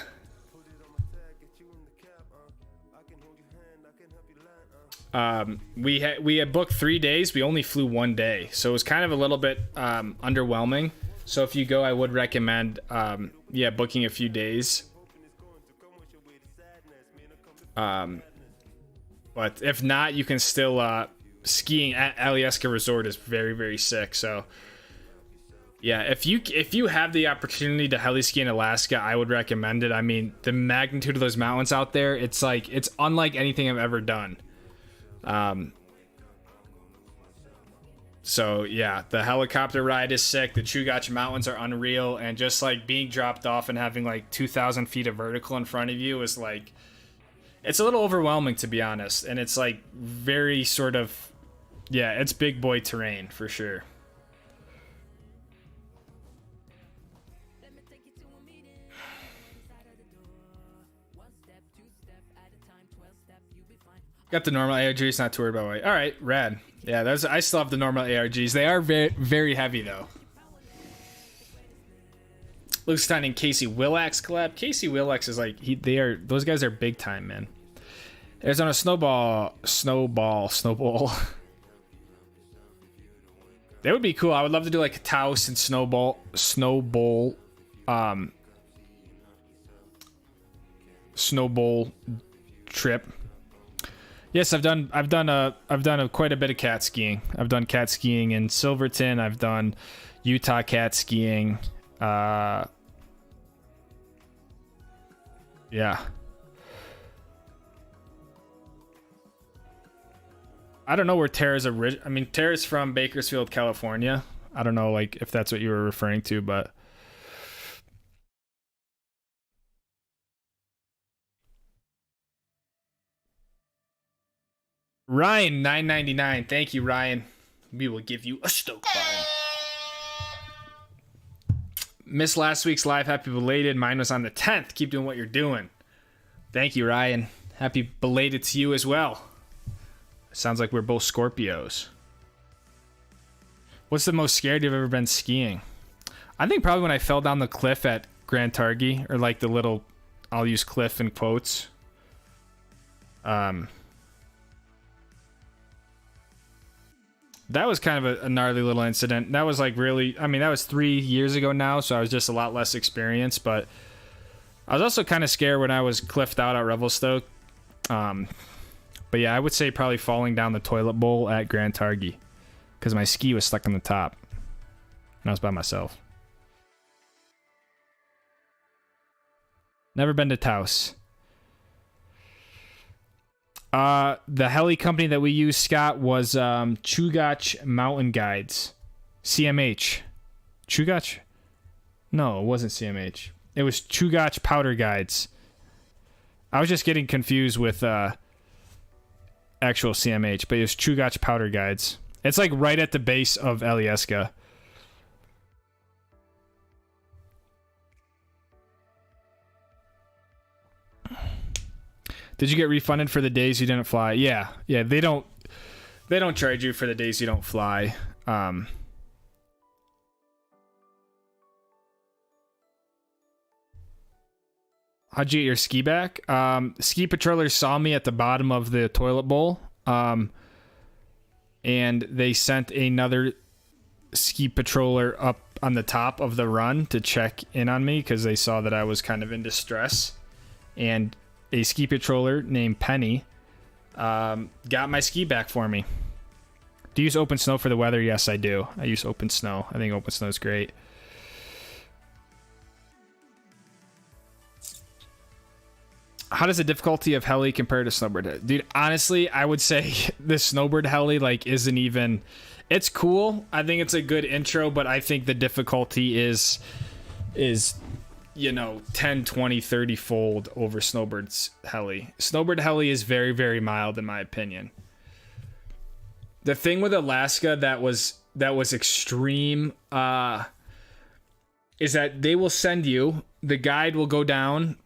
S1: We had booked 3 days. We only flew 1 day. So it was kind of a little bit underwhelming. So if you go, I would recommend, booking a few days. But if not, you can still, skiing at Alyeska Resort is very, very sick. So yeah, if you have the opportunity to heli ski in Alaska, I would recommend it. I mean, the magnitude of those mountains out there, it's unlike anything I've ever done. So yeah, the helicopter ride is sick. The Chugach Mountains are unreal, and just like being dropped off and having like 2,000 feet of vertical in front of you is like, it's a little overwhelming, to be honest. And it's like very sort of, yeah, it's big boy terrain for sure. Got the normal ARGs, not too worried about weight. All right, rad. Yeah, I still have the normal ARGs. They are very, very heavy though. Luke Stein and Casey Willax collab. Casey Willax is like those guys are big time, man. Arizona Snowball. That would be cool. I would love to do like a Taos and Snowbowl trip. Yes, I've done quite a bit of cat skiing. I've done cat skiing in Silverton. I've done Utah cat skiing. Yeah. I don't know where Tara's I mean, Tara's from Bakersfield, California. I don't know, like, if that's what you were referring to, but Ryan 999. Thank you, Ryan. We will give you a stoke button. Missed last week's live. Happy belated. Mine was on the 10th. Keep doing what you're doing. Thank you, Ryan. Happy belated to you as well. Sounds like we're both Scorpios. What's the most scared you've ever been skiing? I think probably when I fell down the cliff at Grand Targhee, or like the little, I'll use cliff in quotes. That was kind of a gnarly little incident. That was like really, I mean, that was 3 years ago now, so I was just a lot less experienced, but I was also kind of scared when I was cliffed out at Revelstoke. But yeah, I would say probably falling down the toilet bowl at Grand Targhee, because my ski was stuck on the top, and I was by myself. Never been to Taos. The heli company that we used, Scott, was Chugach Mountain Guides. CMH. Chugach? No, it wasn't CMH. It was Chugach Powder Guides. I was just getting confused with actual CMH, but it was Chugach Powder Guides. It's like right at the base of Alyeska. Did you get refunded for the days you didn't fly? Yeah, they don't charge you for the days you don't fly. How'd you get your ski back? Ski patrollers saw me at the bottom of the toilet bowl, and they sent another ski patroller up on the top of the run to check in on me because they saw that I was kind of in distress. And a ski patroller named Penny got my ski back for me. Do you use open snow for the weather? Yes, I do. I use open snow. I think open snow is great. How does the difficulty of heli compare to snowboard? Dude, honestly, I would say the snowboard heli like isn't even... It's cool. I think it's a good intro, but I think the difficulty is you know, 10, 20, 30 fold over snowbird's heli. Snowbird heli is very, very mild in my opinion. The thing with Alaska that was extreme is that they will send you, the guide will go down,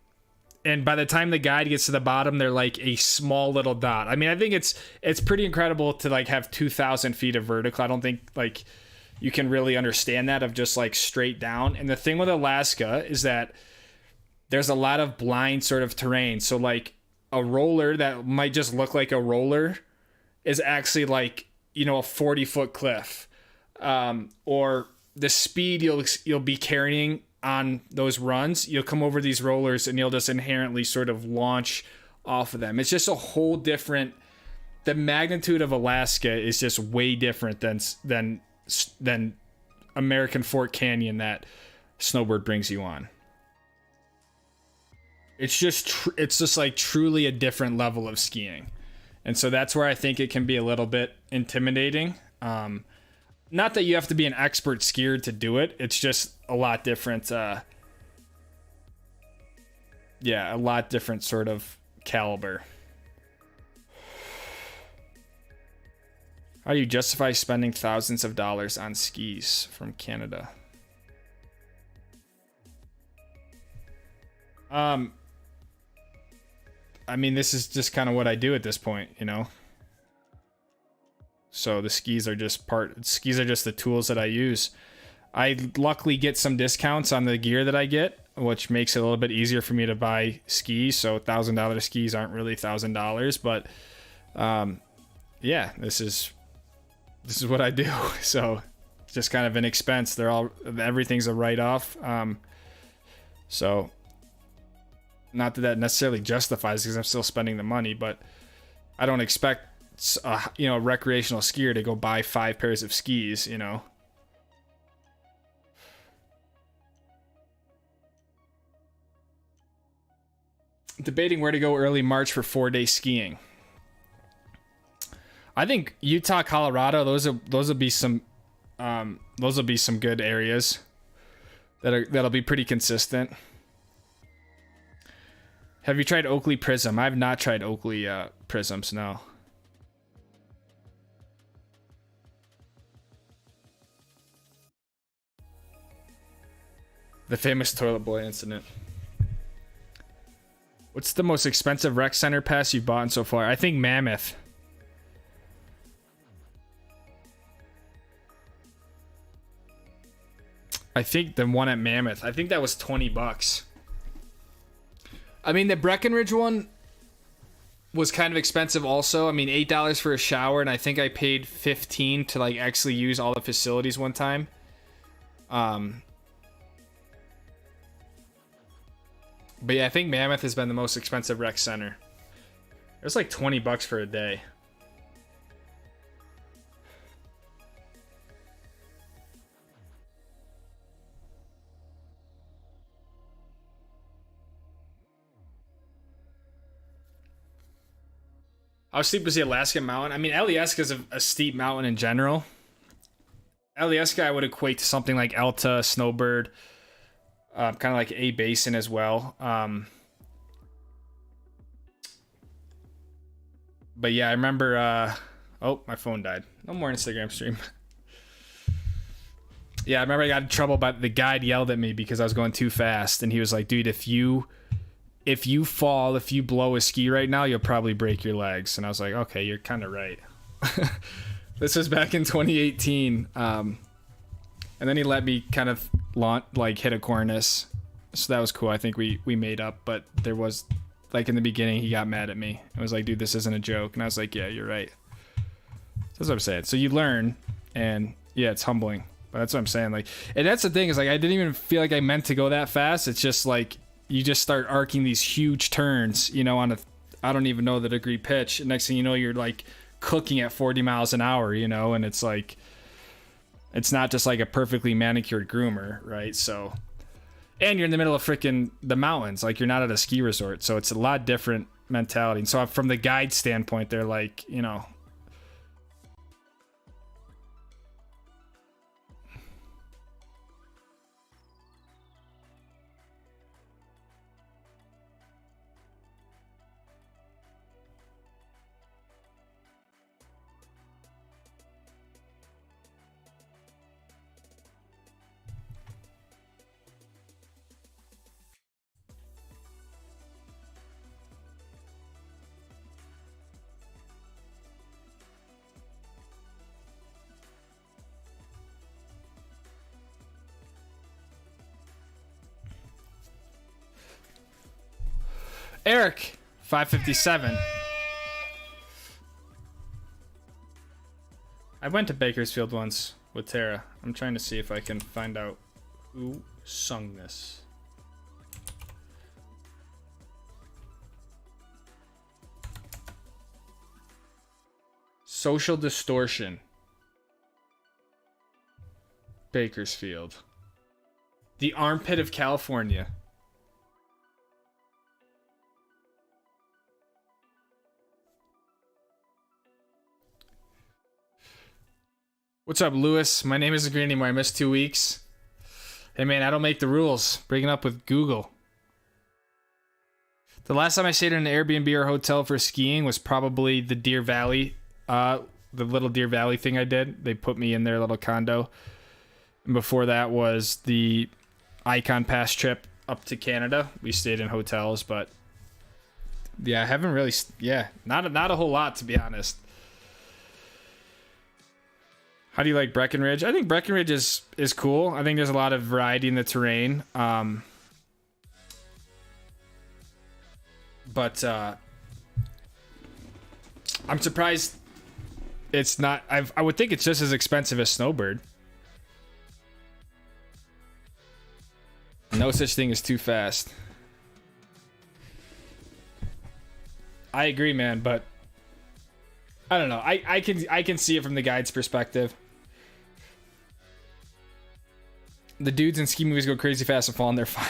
S1: and by the time the guide gets to the bottom, they're like a small little dot. I mean, I think it's pretty incredible to like have 2,000 feet of vertical. I don't think like you can really understand that of just like straight down. And the thing with Alaska is that there's a lot of blind sort of terrain. So like a roller that might just look like a roller is actually like, you know, a 40-foot cliff. Or the speed you'll be carrying on those runs, you'll come over these rollers and you'll just inherently sort of launch off of them. It's just a whole different, the magnitude of Alaska is just way different than American Fort Canyon that snowbird brings you on. It's just like truly a different level of skiing. And so that's where I think it can be a little bit intimidating. Not that you have to be an expert skier to do it. It's just a lot different. A lot different sort of caliber. How do you justify spending thousands of dollars on skis from Canada? I mean, this is just kind of what I do at this point, you know? So the skis are just the tools that I use. I luckily get some discounts on the gear that I get, which makes it a little bit easier for me to buy skis. So $1,000 skis aren't really $1,000, but this is what I do. So it's just kind of an expense. Everything's a write-off. So not that necessarily justifies because I'm still spending the money, but I don't expect a recreational skier to go buy 5 pairs of skis, you know. Debating where to go early March for 4-day skiing. I think Utah, Colorado, those will be some good areas that'll be pretty consistent. Have you tried Oakley Prism? I've not tried Oakley Prisms, no. The famous toilet boy incident. What's the most expensive rec center pass you've bought so far? I think Mammoth. I think the one at Mammoth. I think that was $20. I mean, the Breckenridge one was kind of expensive also. I mean, $8 for a shower, and I think I paid $15 to like actually use all the facilities one time. But yeah, I think Mammoth has been the most expensive rec center. It was like $20 for a day. How steep was the Alaskan mountain? I mean, Alyeska is a steep mountain in general. Alyeska I would equate to something like Alta, Snowbird, kind of like A Basin as well. But yeah, I remember. Oh, my phone died. No more Instagram stream. Yeah, I remember I got in trouble, but the guide yelled at me because I was going too fast, and he was like, "Dude, if you fall, if you blow a ski right now, you'll probably break your legs." And I was like, okay, you're kind of right. This was back in 2018. And then he let me kind of hit a cornice. So that was cool. I think we made up, but there was like in the beginning, he got mad at me. I was like, dude, this isn't a joke. And I was like, yeah, you're right. That's what I'm saying. So you learn, and yeah, it's humbling. But that's what I'm saying. Like, and that's the thing is like, I didn't even feel like I meant to go that fast. It's just like, you just start arcing these huge turns, you know, on I don't even know the degree pitch. And next thing you know, you're like cooking at 40 miles an hour, you know, and it's like, it's not just like a perfectly manicured groomer, right? So, and you're in the middle of freaking the mountains, like you're not at a ski resort. So it's a lot different mentality. And so from the guide standpoint, they're like, you know, Eric, 557. I went to Bakersfield once with Tara. I'm trying to see if I can find out who sung this. Social Distortion. Bakersfield. The Armpit of California. What's up, Lewis? My name isn't green anymore. I missed 2 weeks. Hey, man, I don't make the rules. Breaking up with Google. The last time I stayed in an Airbnb or hotel for skiing was probably the Deer Valley, the little Deer Valley thing I did. They put me in their little condo. And before that was the Icon Pass trip up to Canada. We stayed in hotels, but yeah, I haven't really, not a whole lot, to be honest. How do you like Breckenridge? I think Breckenridge is cool. I think there's a lot of variety in the terrain. But I'm surprised it's not. I would think it's just as expensive as Snowbird. No such thing as too fast. I agree, man, but I don't know. I can see it from the guide's perspective. The dudes in ski movies go crazy fast and fall and they're fine.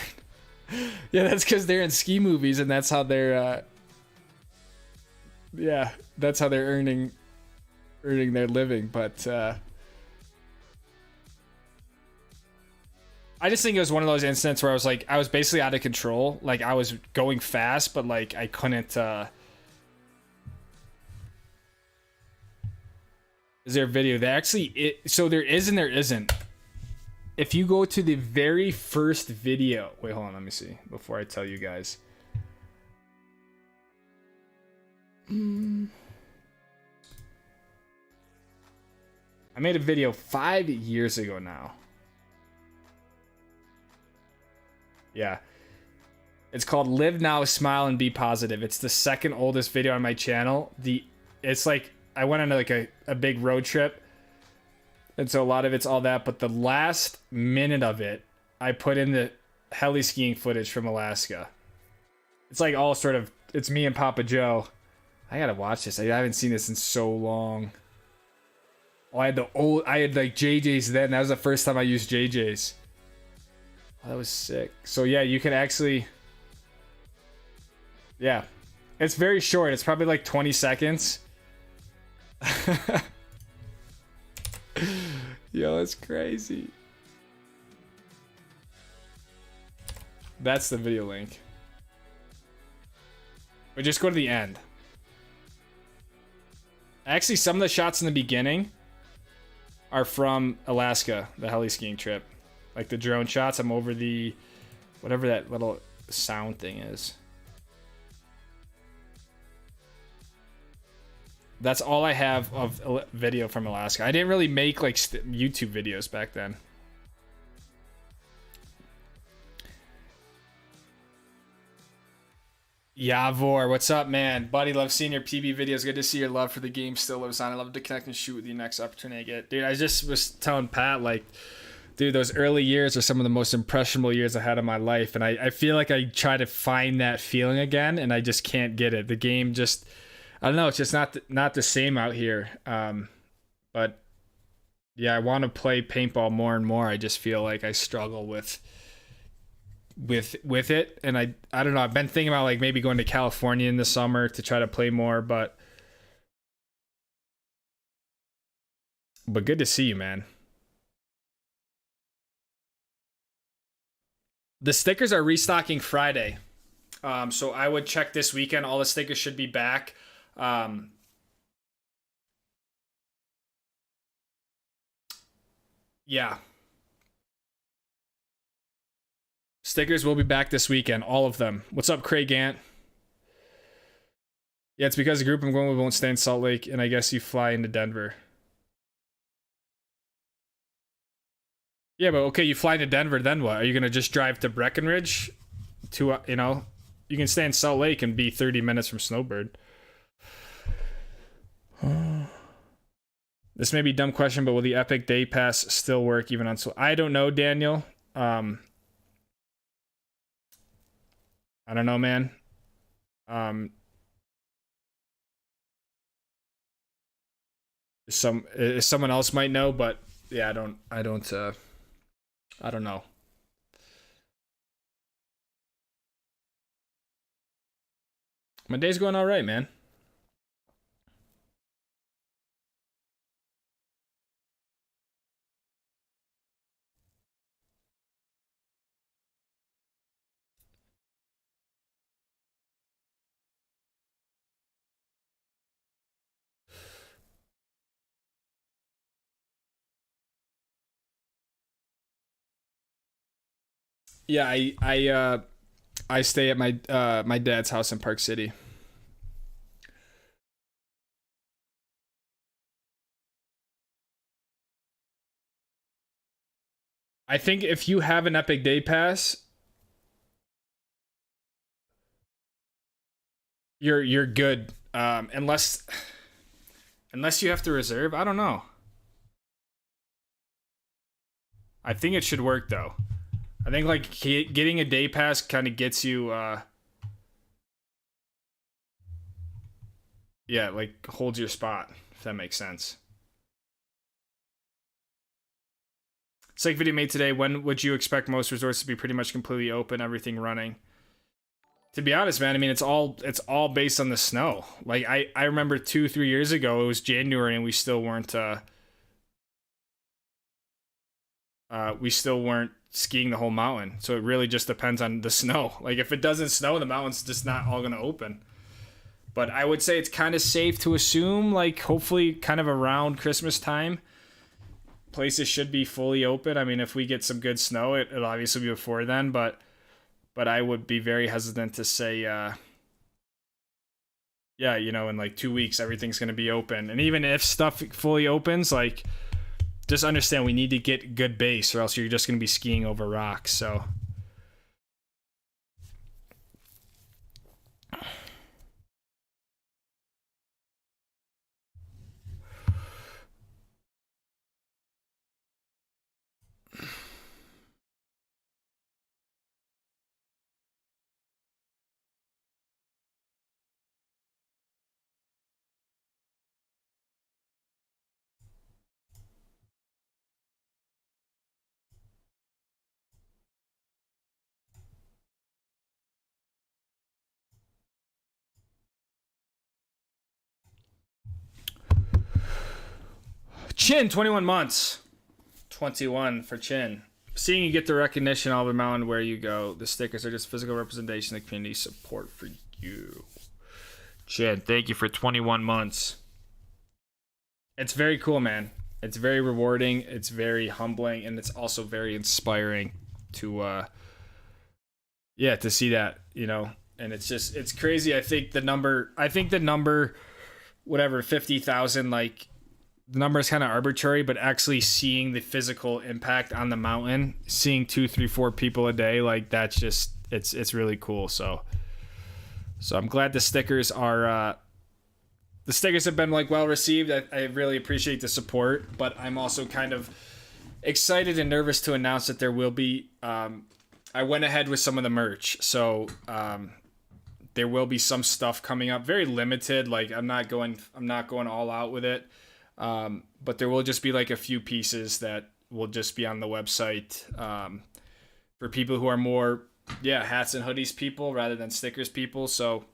S1: Yeah, that's because they're in ski movies and that's how they're yeah, that's how they're earning their living. But I just think it was one of those incidents where I was like, I was basically out of control. Like I was going fast, but like I couldn't. Is there a video? There actually, so there is and there isn't. If you go to the very first video, wait, hold on, let me see before I tell you guys. I made a video 5 years ago now. Yeah. It's called Live Now, Smile, and Be Positive. It's the second oldest video on my channel. It's like, I went on like a big road trip. And so a lot of it's all that. But the last minute of it, I put in the heli skiing footage from Alaska. It's like all sort of, it's me and Papa Joe. I gotta watch this. I haven't seen this in so long. Oh, I had like JJ's then. That was the first time I used JJ's. Oh, that was sick. So yeah, you can actually, yeah, it's very short. It's probably like 20 seconds. Yo, that's crazy. That's the video link. But just go to the end. Actually, some of the shots in the beginning are from Alaska, the heli skiing trip. Like the drone shots, I'm over the, whatever that little sound thing is. That's all I have of a video from Alaska. I didn't really make like YouTube videos back then. Yavor, what's up, man? Buddy, love seeing your PB videos. Good to see your love for the game still lives on. I love to connect and shoot with you next opportunity I get. Dude, I just was telling Pat, like, dude, those early years are some of the most impressionable years I had in my life. And I feel like I try to find that feeling again, and I just can't get it. The game just, I don't know, it's just not the same out here. But yeah, I want to play paintball more and more. I just feel like I struggle with it, and I don't know. I've been thinking about like maybe going to California in the summer to try to play more, but good to see you, man. The stickers are restocking Friday. So I would check this weekend. All the stickers should be back. Yeah. Stickers will be back this weekend. All of them. What's up, Craig Gant? Yeah, it's because the group I'm going with won't stay in Salt Lake, and I guess you fly into Denver. Yeah, but okay, you fly into Denver, then what? Are you going to just drive to Breckenridge? To, you know, you can stay in Salt Lake and be 30 minutes from Snowbird. This may be a dumb question, but will the Epic Day Pass still work even on... I don't know, Daniel. I don't know, man. Someone else might know, but yeah, I don't know. My day's going all right, man. Yeah, I stay at my dad's house in Park City. I think if you have an Epic Day Pass, you're good. Unless you have to reserve, I don't know. I think it should work though. I think like getting a day pass kind of gets you yeah, like holds your spot, if that makes sense. Psych video made today. When would you expect most resorts to be pretty much completely open, everything running? To be honest, man, I mean it's all based on the snow. Like I remember 2-3 years ago it was January and we still weren't skiing the whole mountain. So it really just depends on the snow. Like if it doesn't snow, the mountain's just not all gonna open. But I would say it's kind of safe to assume, like hopefully kind of around Christmas time, places should be fully open. I mean, if we get some good snow, it'll obviously be before then, but I would be very hesitant to say yeah, in like 2 weeks everything's gonna be open. And even if stuff fully opens, like just understand we need to get good base or else you're just gonna be skiing over rocks. So Chin, 21 months. 21 for Chin. Seeing you get the recognition all over mountain where you go. The stickers are just physical representation of community support for you. Chin, thank you for 21 months. It's very cool, man. It's very rewarding. It's very humbling, and it's also very inspiring to to see that, And it's crazy. I think the number whatever 50,000, like the number is kind of arbitrary, but actually seeing the physical impact on the mountain, seeing 2, 3, 4 people a day, like that's just it's really cool. So I'm glad the stickers have been like well received. I really appreciate the support, but I'm also kind of excited and nervous to announce that there will be I went ahead with some of the merch. So there will be some stuff coming up, very limited. Like I'm not going all out with it. But there will just be like a few pieces that will just be on the website for people who are more hats and hoodies people rather than stickers people. So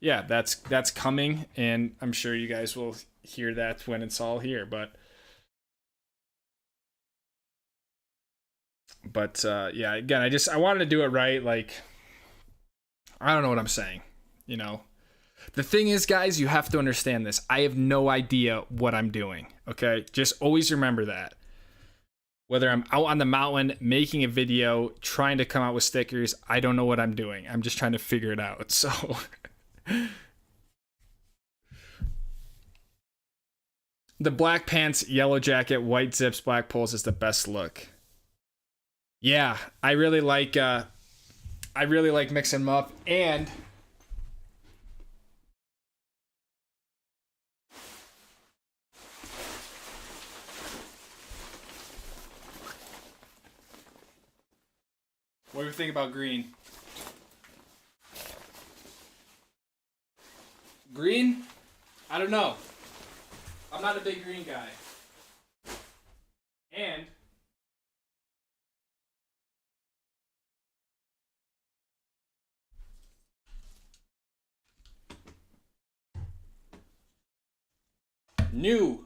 S1: yeah, that's coming, and I'm sure you guys will hear that when it's all here. But again, I wanted to do it right. Like I don't know what I'm saying, The thing is, guys, you have to understand this. I have no idea what I'm doing, okay? Just always remember that. Whether I'm out on the mountain, making a video, trying to come out with stickers, I don't know what I'm doing. I'm just trying to figure it out, so... The black pants, yellow jacket, white zips, black poles is the best look. Yeah, I really like mixing them up, and... What do you think about green? Green? I don't know. I'm not a big green guy. And new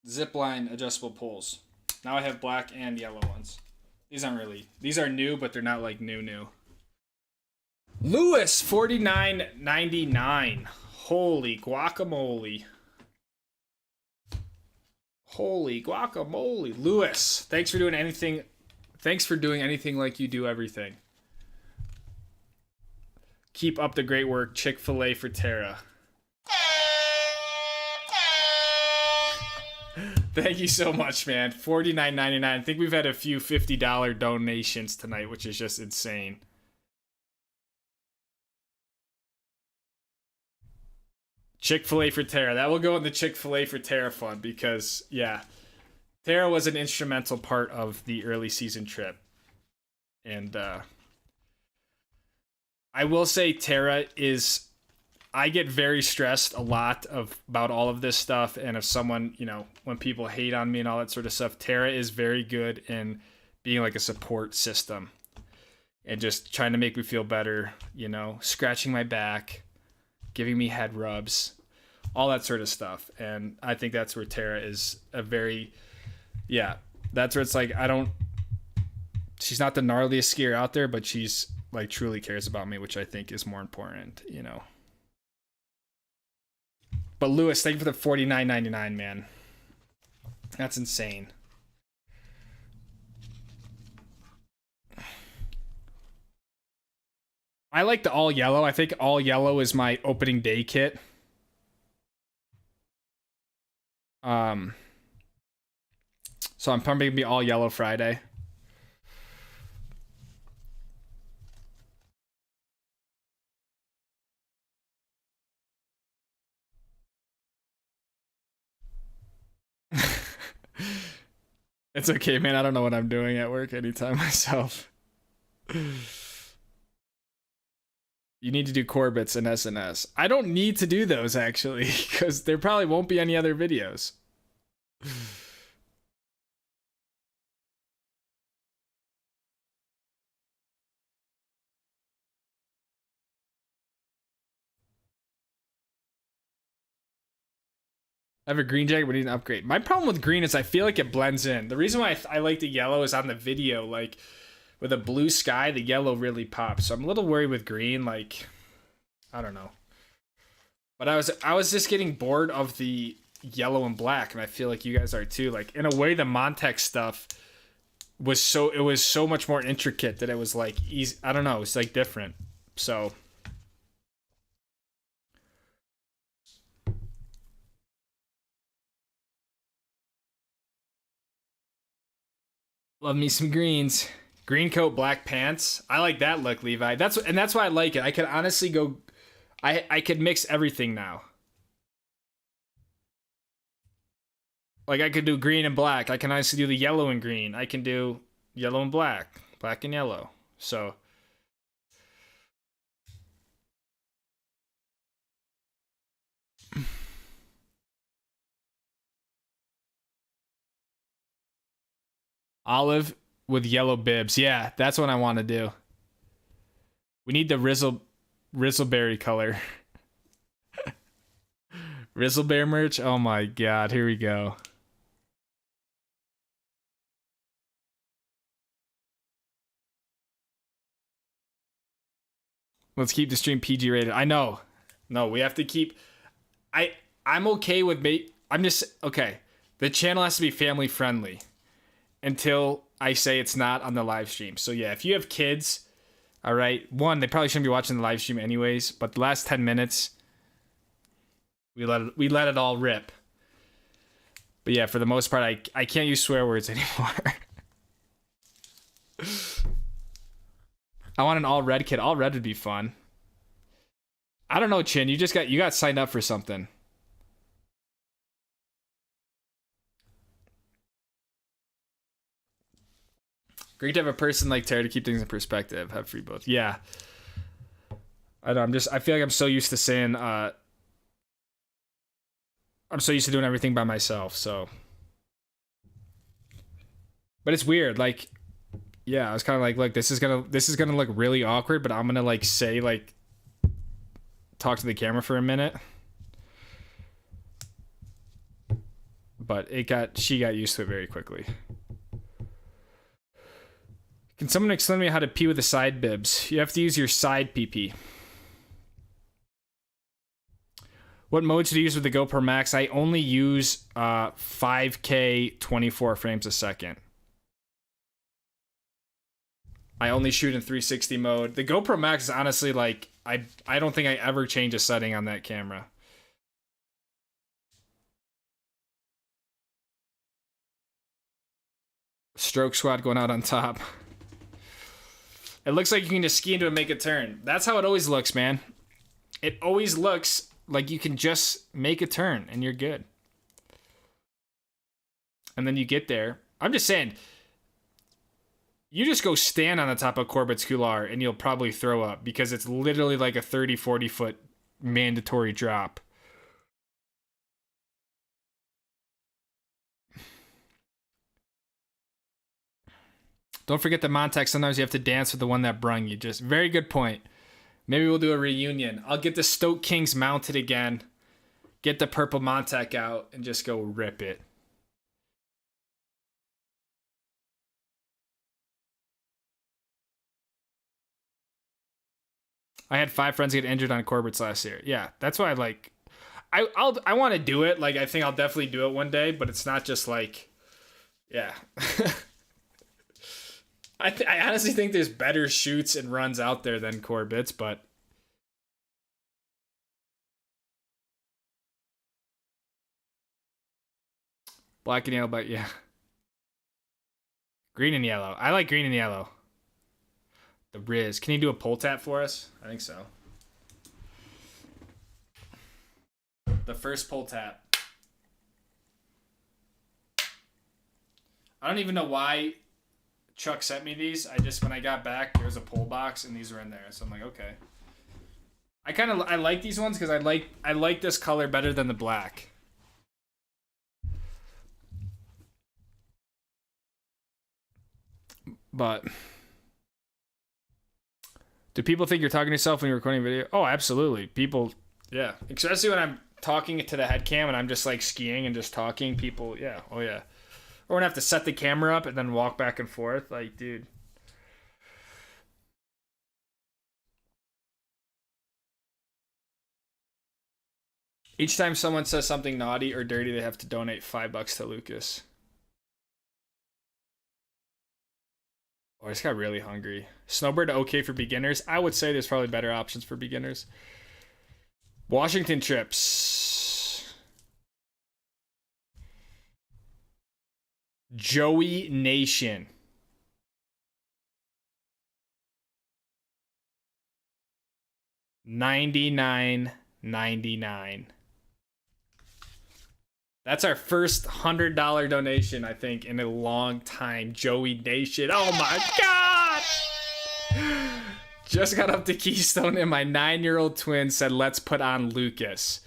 S1: zipline adjustable poles. Now I have black and yellow ones. These are new, but they're not like new. Lewis, $49.99. Holy guacamole. Holy guacamole. Lewis, thanks for doing anything. Thanks for doing anything like you do everything. Keep up the great work. Chick-fil-A for Tara. Thank you so much, man. $49.99. I think we've had a few $50 donations tonight, which is just insane. Chick-fil-A for Tara. That will go in the Chick-fil-A for Tara fund because, yeah, Tara was an instrumental part of the early season trip. And I will say Tara is, I get very stressed a lot about all of this stuff, and if someone, when people hate on me and all that sort of stuff, Tara is very good in being like a support system and just trying to make me feel better, scratching my back, giving me head rubs, all that sort of stuff. And I think that's where Tara is that's where it's like, she's not the gnarliest skier out there, but she's like truly cares about me, which I think is more important, But Lewis, thank you for the $49.99, man. That's insane. I like the all yellow. I think all yellow is my opening day kit. So I'm probably gonna be all yellow Friday. It's okay, man. I don't know what I'm doing at work anytime myself. You need to do Corbetts and SNS. I don't need to do those, actually, because there probably won't be any other videos. I have a green jacket, but need an upgrade. My problem with green is I feel like it blends in. The reason why I like the yellow is on the video, like, with a blue sky, the yellow really pops. So I'm a little worried with green, like, I don't know. But I was just getting bored of the yellow and black, and I feel like you guys are too. Like, in a way, the Montex stuff was so much more intricate that it was like easy. I don't know, it's like different. So love me some greens. Green coat, black pants. I like that look, Levi. That's why I like it. I could honestly go. I could mix everything now. Like, I could do green and black. I can honestly do the yellow and green. I can do yellow and black, black and yellow. So olive with yellow bibs. Yeah, that's what I want to do. We need the Rizzleberry color. Rizzlebear merch? Oh my god, here we go. Let's keep the stream PG rated. I know. No, we have to keep... I'm okay with... I'm just... Okay. The channel has to be family friendly until I say it's not on the live stream. So yeah, if you have kids, all right, one, they probably shouldn't be watching the live stream anyways, but the last 10 minutes, we let it all rip. But yeah, for the most part, I can't use swear words anymore. I want an all red kit. All red would be fun. I don't know, Chin. You got signed up for something. Great to have a person like Tara to keep things in perspective. Have free both. Yeah. I know. I feel like I'm so used to saying. I'm so used to doing everything by myself. So. But it's weird. Like, yeah, I was kind of like, look, this is gonna look really awkward, but I'm gonna like say like, talk to the camera for a minute. But she got used to it very quickly. Can someone explain to me how to pee with the side bibs? You have to use your side PP. What modes do you use with the GoPro Max? I only use 5K 24 frames a second. I only shoot in 360 mode. The GoPro Max is honestly like, I don't think I ever change a setting on that camera. Stroke squad going out on top. It looks like you can just ski into it and make a turn. That's how it always looks, man. It always looks like you can just make a turn and you're good. And then you get there. I'm just saying, You just go stand on the top of Corbett's couloir and you'll probably throw up because it's literally like a 30, 40 foot mandatory drop. Don't forget the Montec. Sometimes you have to dance with the one that brung you. Just very good point. Maybe we'll do a reunion. I'll get the Stoke Kings mounted again. Get the purple Montec out and just go rip it. I had 5 friends get injured on Corbett's last year. Yeah, that's why I want to do it. Like, I think I'll definitely do it one day, but it's not just like, yeah. I honestly think there's better shoots and runs out there than Corbett's, but black and yellow, but yeah. Green and yellow. I like green and yellow. The Riz. Can you do a pull tap for us? I think so. The first pull tap. I don't even know why Chuck sent me these. When I got back, there was a pull box and these were in there. So I'm like, okay. I like these ones because I like this color better than the black. But do people think you're talking to yourself when you're recording a video? Oh, absolutely. People, yeah. Especially when I'm talking to the head cam and I'm just like skiing and just talking. People, yeah. Oh, yeah. Or when I have to set the camera up and then walk back and forth. Like, dude. Each time someone says something naughty or dirty, they have to donate $5 to Lucas. Oh, I just got really hungry. Snowbird okay for beginners? I would say there's probably better options for beginners. Washington trips. Joey Nation. $99.99. That's our first $100 donation, I think, in a long time. Joey Nation. Oh my God! Just got up to Keystone and my 9-year-old twin said, let's put on Lucas.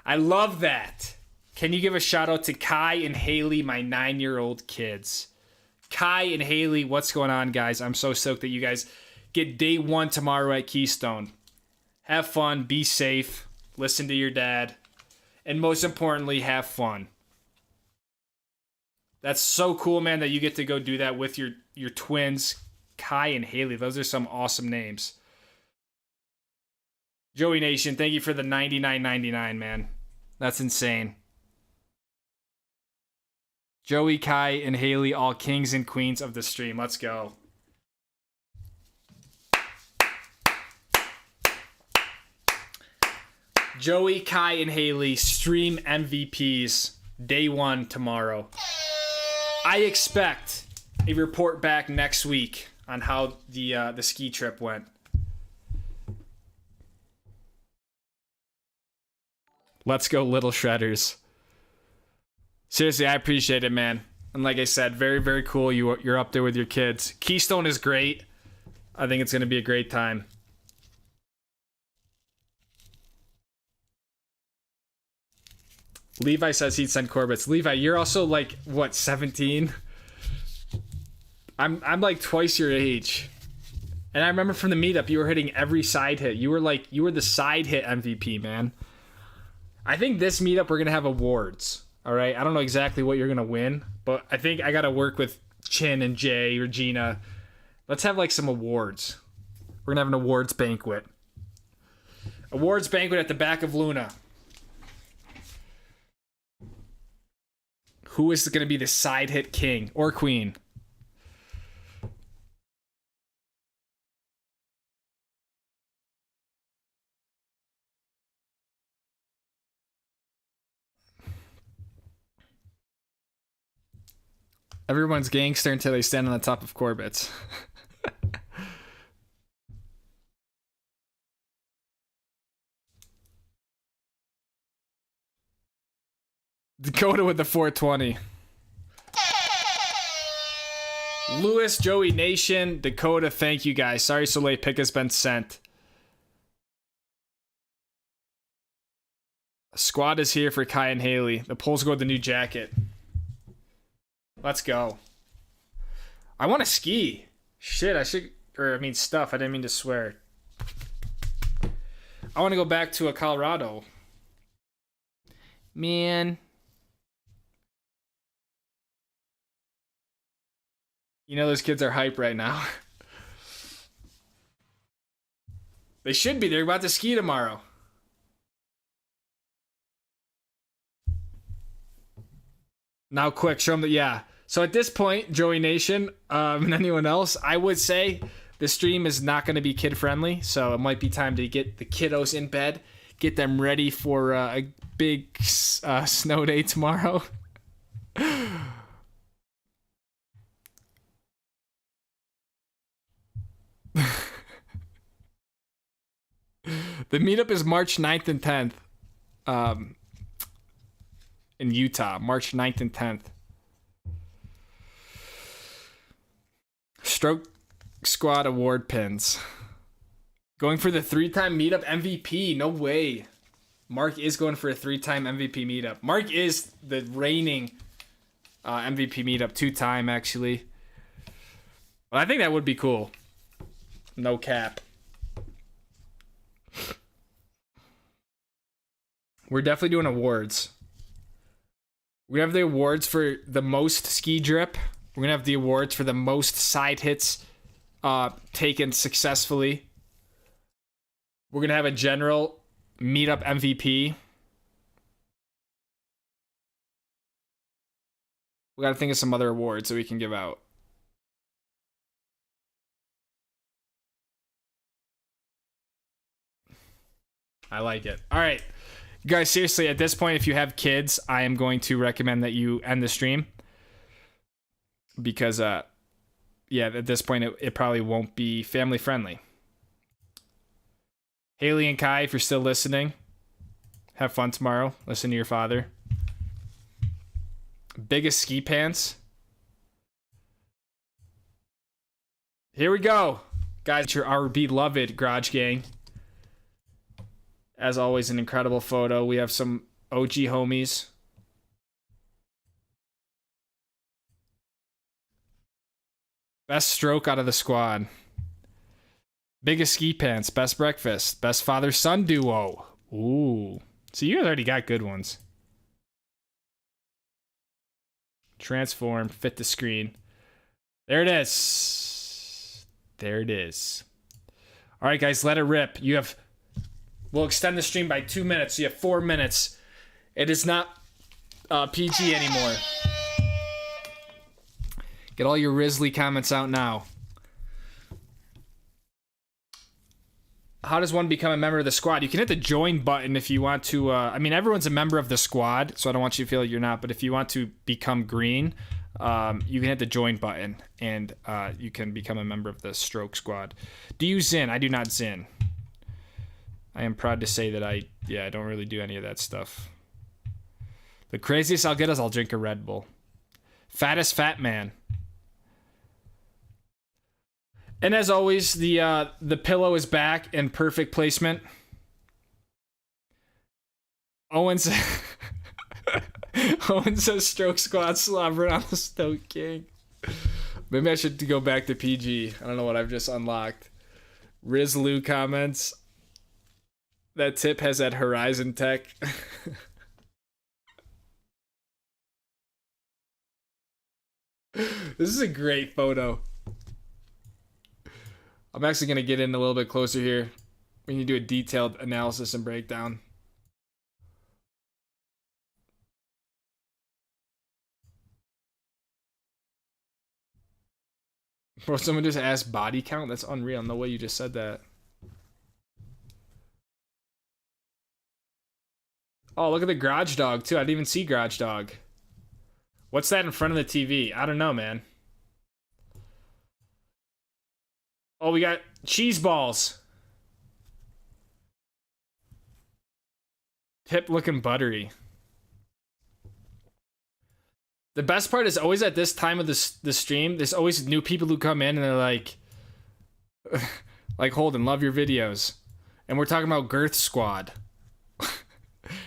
S1: I love that. Can you give a shout out to Kai and Haley, my 9-year-old kids? Kai and Haley, what's going on, guys? I'm so stoked that you guys get day 1 tomorrow at Keystone. Have fun, be safe, listen to your dad, and most importantly, have fun. That's so cool, man, that you get to go do that with your twins, Kai and Haley. Those are some awesome names. Joey Nation, thank you for the $99.99, man. That's insane. Joey, Kai, and Haley, all kings and queens of the stream. Let's go. Joey, Kai, and Haley, stream MVPs, day 1 tomorrow. I expect a report back next week on how the ski trip went. Let's go, Little Shredders. Seriously, I appreciate it, man. And like I said, very, very cool. You're up there with your kids. Keystone is great. I think it's going to be a great time. Levi says he'd send Corbett's. Levi, you're also like, what, 17? I'm like twice your age. And I remember from the meetup, you were hitting every side hit. You were the side hit MVP, man. I think this meetup, we're going to have awards. All right? I don't know exactly what you're going to win, but I think I got to work with Chin and Jay, Regina. Let's have like some awards. We're going to have an awards banquet. Awards banquet at the back of Luna. Who is going to be the side hit king or queen? Everyone's gangster until they stand on the top of Corbett's. Dakota with the 420. Lewis, Joey Nation, Dakota, thank you guys. Sorry so late. Pick has been sent. Squad is here for Kai and Haley. The polls go with the new jacket. Let's go. I want to ski. Shit, I should... Or, I mean, stuff. I didn't mean to swear. I want to go back to Colorado. Man. You know those kids are hype right now. They should be. They're about to ski tomorrow. Now, quick, show them that, yeah. So at this point, Joey Nation, and anyone else, I would say the stream is not going to be kid-friendly, so it might be time to get the kiddos in bed, get them ready for a big snow day tomorrow. The meetup is March 9th and 10th in Utah. March 9th and 10th. Stroke Squad award pins. Going for the 3-time meetup MVP. No way. Mark is going for a 3-time MVP meetup. Mark is the reigning MVP meetup 2-time, actually. Well, I think that would be cool. No cap. We're definitely doing awards. We have the awards for the most ski drip. We're going to have the awards for the most side hits taken successfully. We're going to have a general meetup MVP. We got to think of some other awards that we can give out. I like it. All right. Guys, seriously, at this point, if you have kids, I am going to recommend that you end the stream. Because, yeah, at this point, it probably won't be family friendly. Haley and Kai, if you're still listening, have fun tomorrow. Listen to your father. Biggest ski pants. Here we go. Guys, our beloved Garage Gang. As always, an incredible photo. We have some OG homies. Best stroke out of the squad. Biggest ski pants. Best breakfast. Best father-son duo. Ooh. So you guys already got good ones. Transform. Fit the screen. There it is. There it is. All right, guys. Let it rip. You have... We'll extend the stream by 2 minutes. So you have 4 minutes. It is not PG anymore. Get all your Risley comments out now. How does one become a member of the squad? You can hit the join button if you want to. I mean, everyone's a member of the squad, so I don't want you to feel like you're not. But if you want to become green, you can hit the join button, and you can become a member of the Stroke Squad. Do you Zin? I do not Zin. I am proud to say that I don't really do any of that stuff. The craziest I'll get is I'll drink a Red Bull. Fattest fat man. And as always, the pillow is back in perfect placement. Owen says Stroke Squad slobber on the Stoke King. Maybe I should go back to PG. I don't know what I've just unlocked. Rizlu comments. That tip has that Horizon tech. This is a great photo. I'm actually going to get in a little bit closer here. We need to do a detailed analysis and breakdown. Bro, someone just asked body count? That's unreal. No way you just said that. Oh, look at the Garage Dog, too. I didn't even see Garage Dog. What's that in front of the TV? I don't know, man. Oh, we got cheese balls. Tip looking buttery. The best part is always at this time of the stream, there's always new people who come in and they're like, like, Holden, love your videos. And we're talking about Girth Squad.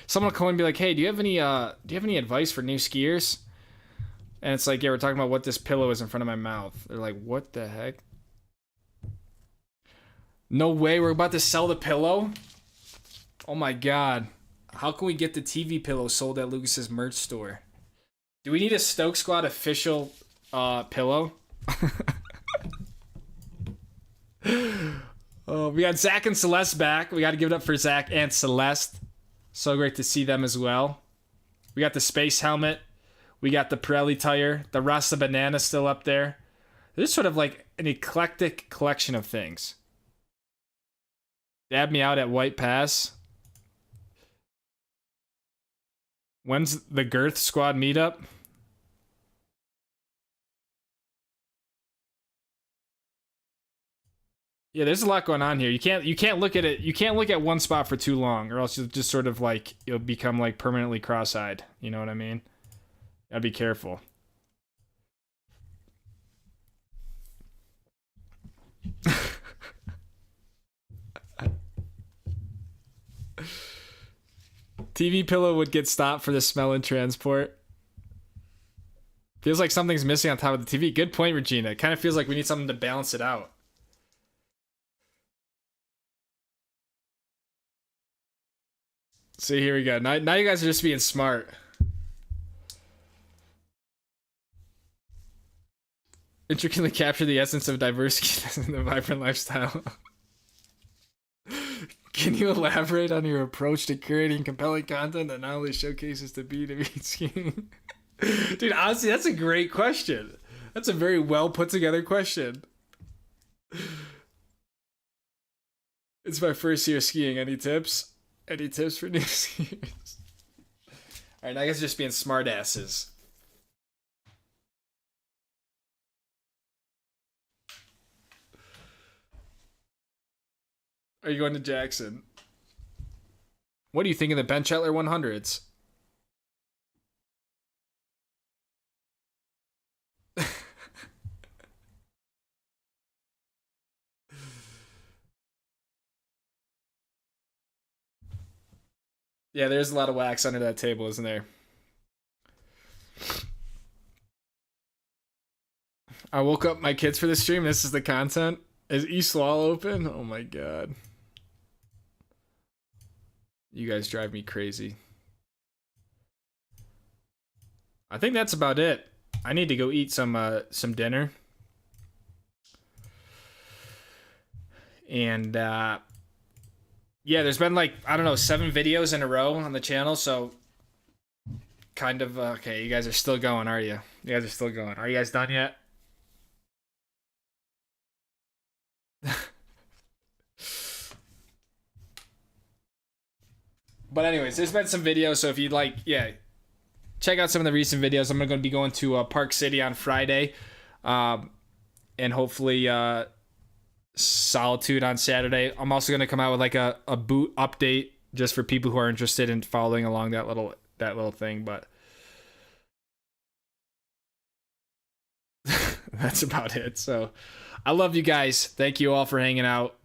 S1: Someone will come in and be like, hey, do you have any advice for new skiers? And it's like, yeah, we're talking about what this pillow is in front of my mouth. They're like, what the heck? No way, we're about to sell the pillow? Oh my god. How can we get the TV pillow sold at Lucas's merch store? Do we need a Stoke Squad official pillow? Oh, we got Zach and Celeste back. We got to give it up for Zach and Celeste. So great to see them as well. We got the space helmet. We got the Pirelli tire. The Rasta banana still up there. There's sort of like an eclectic collection of things. Dab me out at White Pass. When's the Girth Squad meetup? Yeah, there's a lot going on here. You can't look at it. You can't look at one spot for too long, or else you'll just sort of like you'll become like permanently cross-eyed. You know what I mean? Gotta be careful. TV pillow would get stopped for the smell and transport. Feels like something's missing on top of the TV. Good point, Regina. It kind of feels like we need something to balance it out. See, here we go. Now you guys are just being smart. Intricately capture the essence of diversity in the vibrant lifestyle. Can you elaborate on your approach to curating compelling content that not only showcases the B2B skiing? Dude, honestly, that's a great question. That's a very well put together question. It's my first year skiing. Any tips? Any tips for new skiers? Alright, now I guess just being smart asses. Are you going to Jackson? What do you think of the Ben Chetler 100s? Yeah, there's a lot of wax under that table, isn't there? I woke up my kids for the stream. This is the content. Is Eastwall open? Oh my god. You guys drive me crazy. I think that's about it. I need to go eat some dinner. And yeah, there's been like, I don't know, 7 videos in a row on the channel, so kind of okay, you guys are still going, are you? You guys are still going. Are you guys done yet? But anyways, there's been some videos, so if you'd like, yeah, check out some of the recent videos. I'm going to be going to Park City on Friday, and hopefully Solitude on Saturday. I'm also going to come out with like a boot update just for people who are interested in following along that little thing, but that's about it. So I love you guys. Thank you all for hanging out.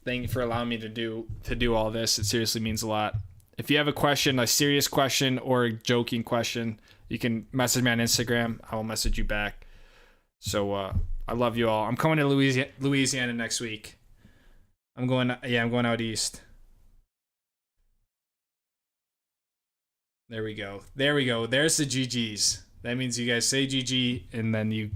S1: Thank you for allowing me to do all this. It seriously means a lot. If you have a question, a serious question or a joking question, you can message me on Instagram. I will message you back. So I love you all. I'm coming to Louisiana next week. I'm going out east. There we go. There's the GGs. That means you guys say GG and then you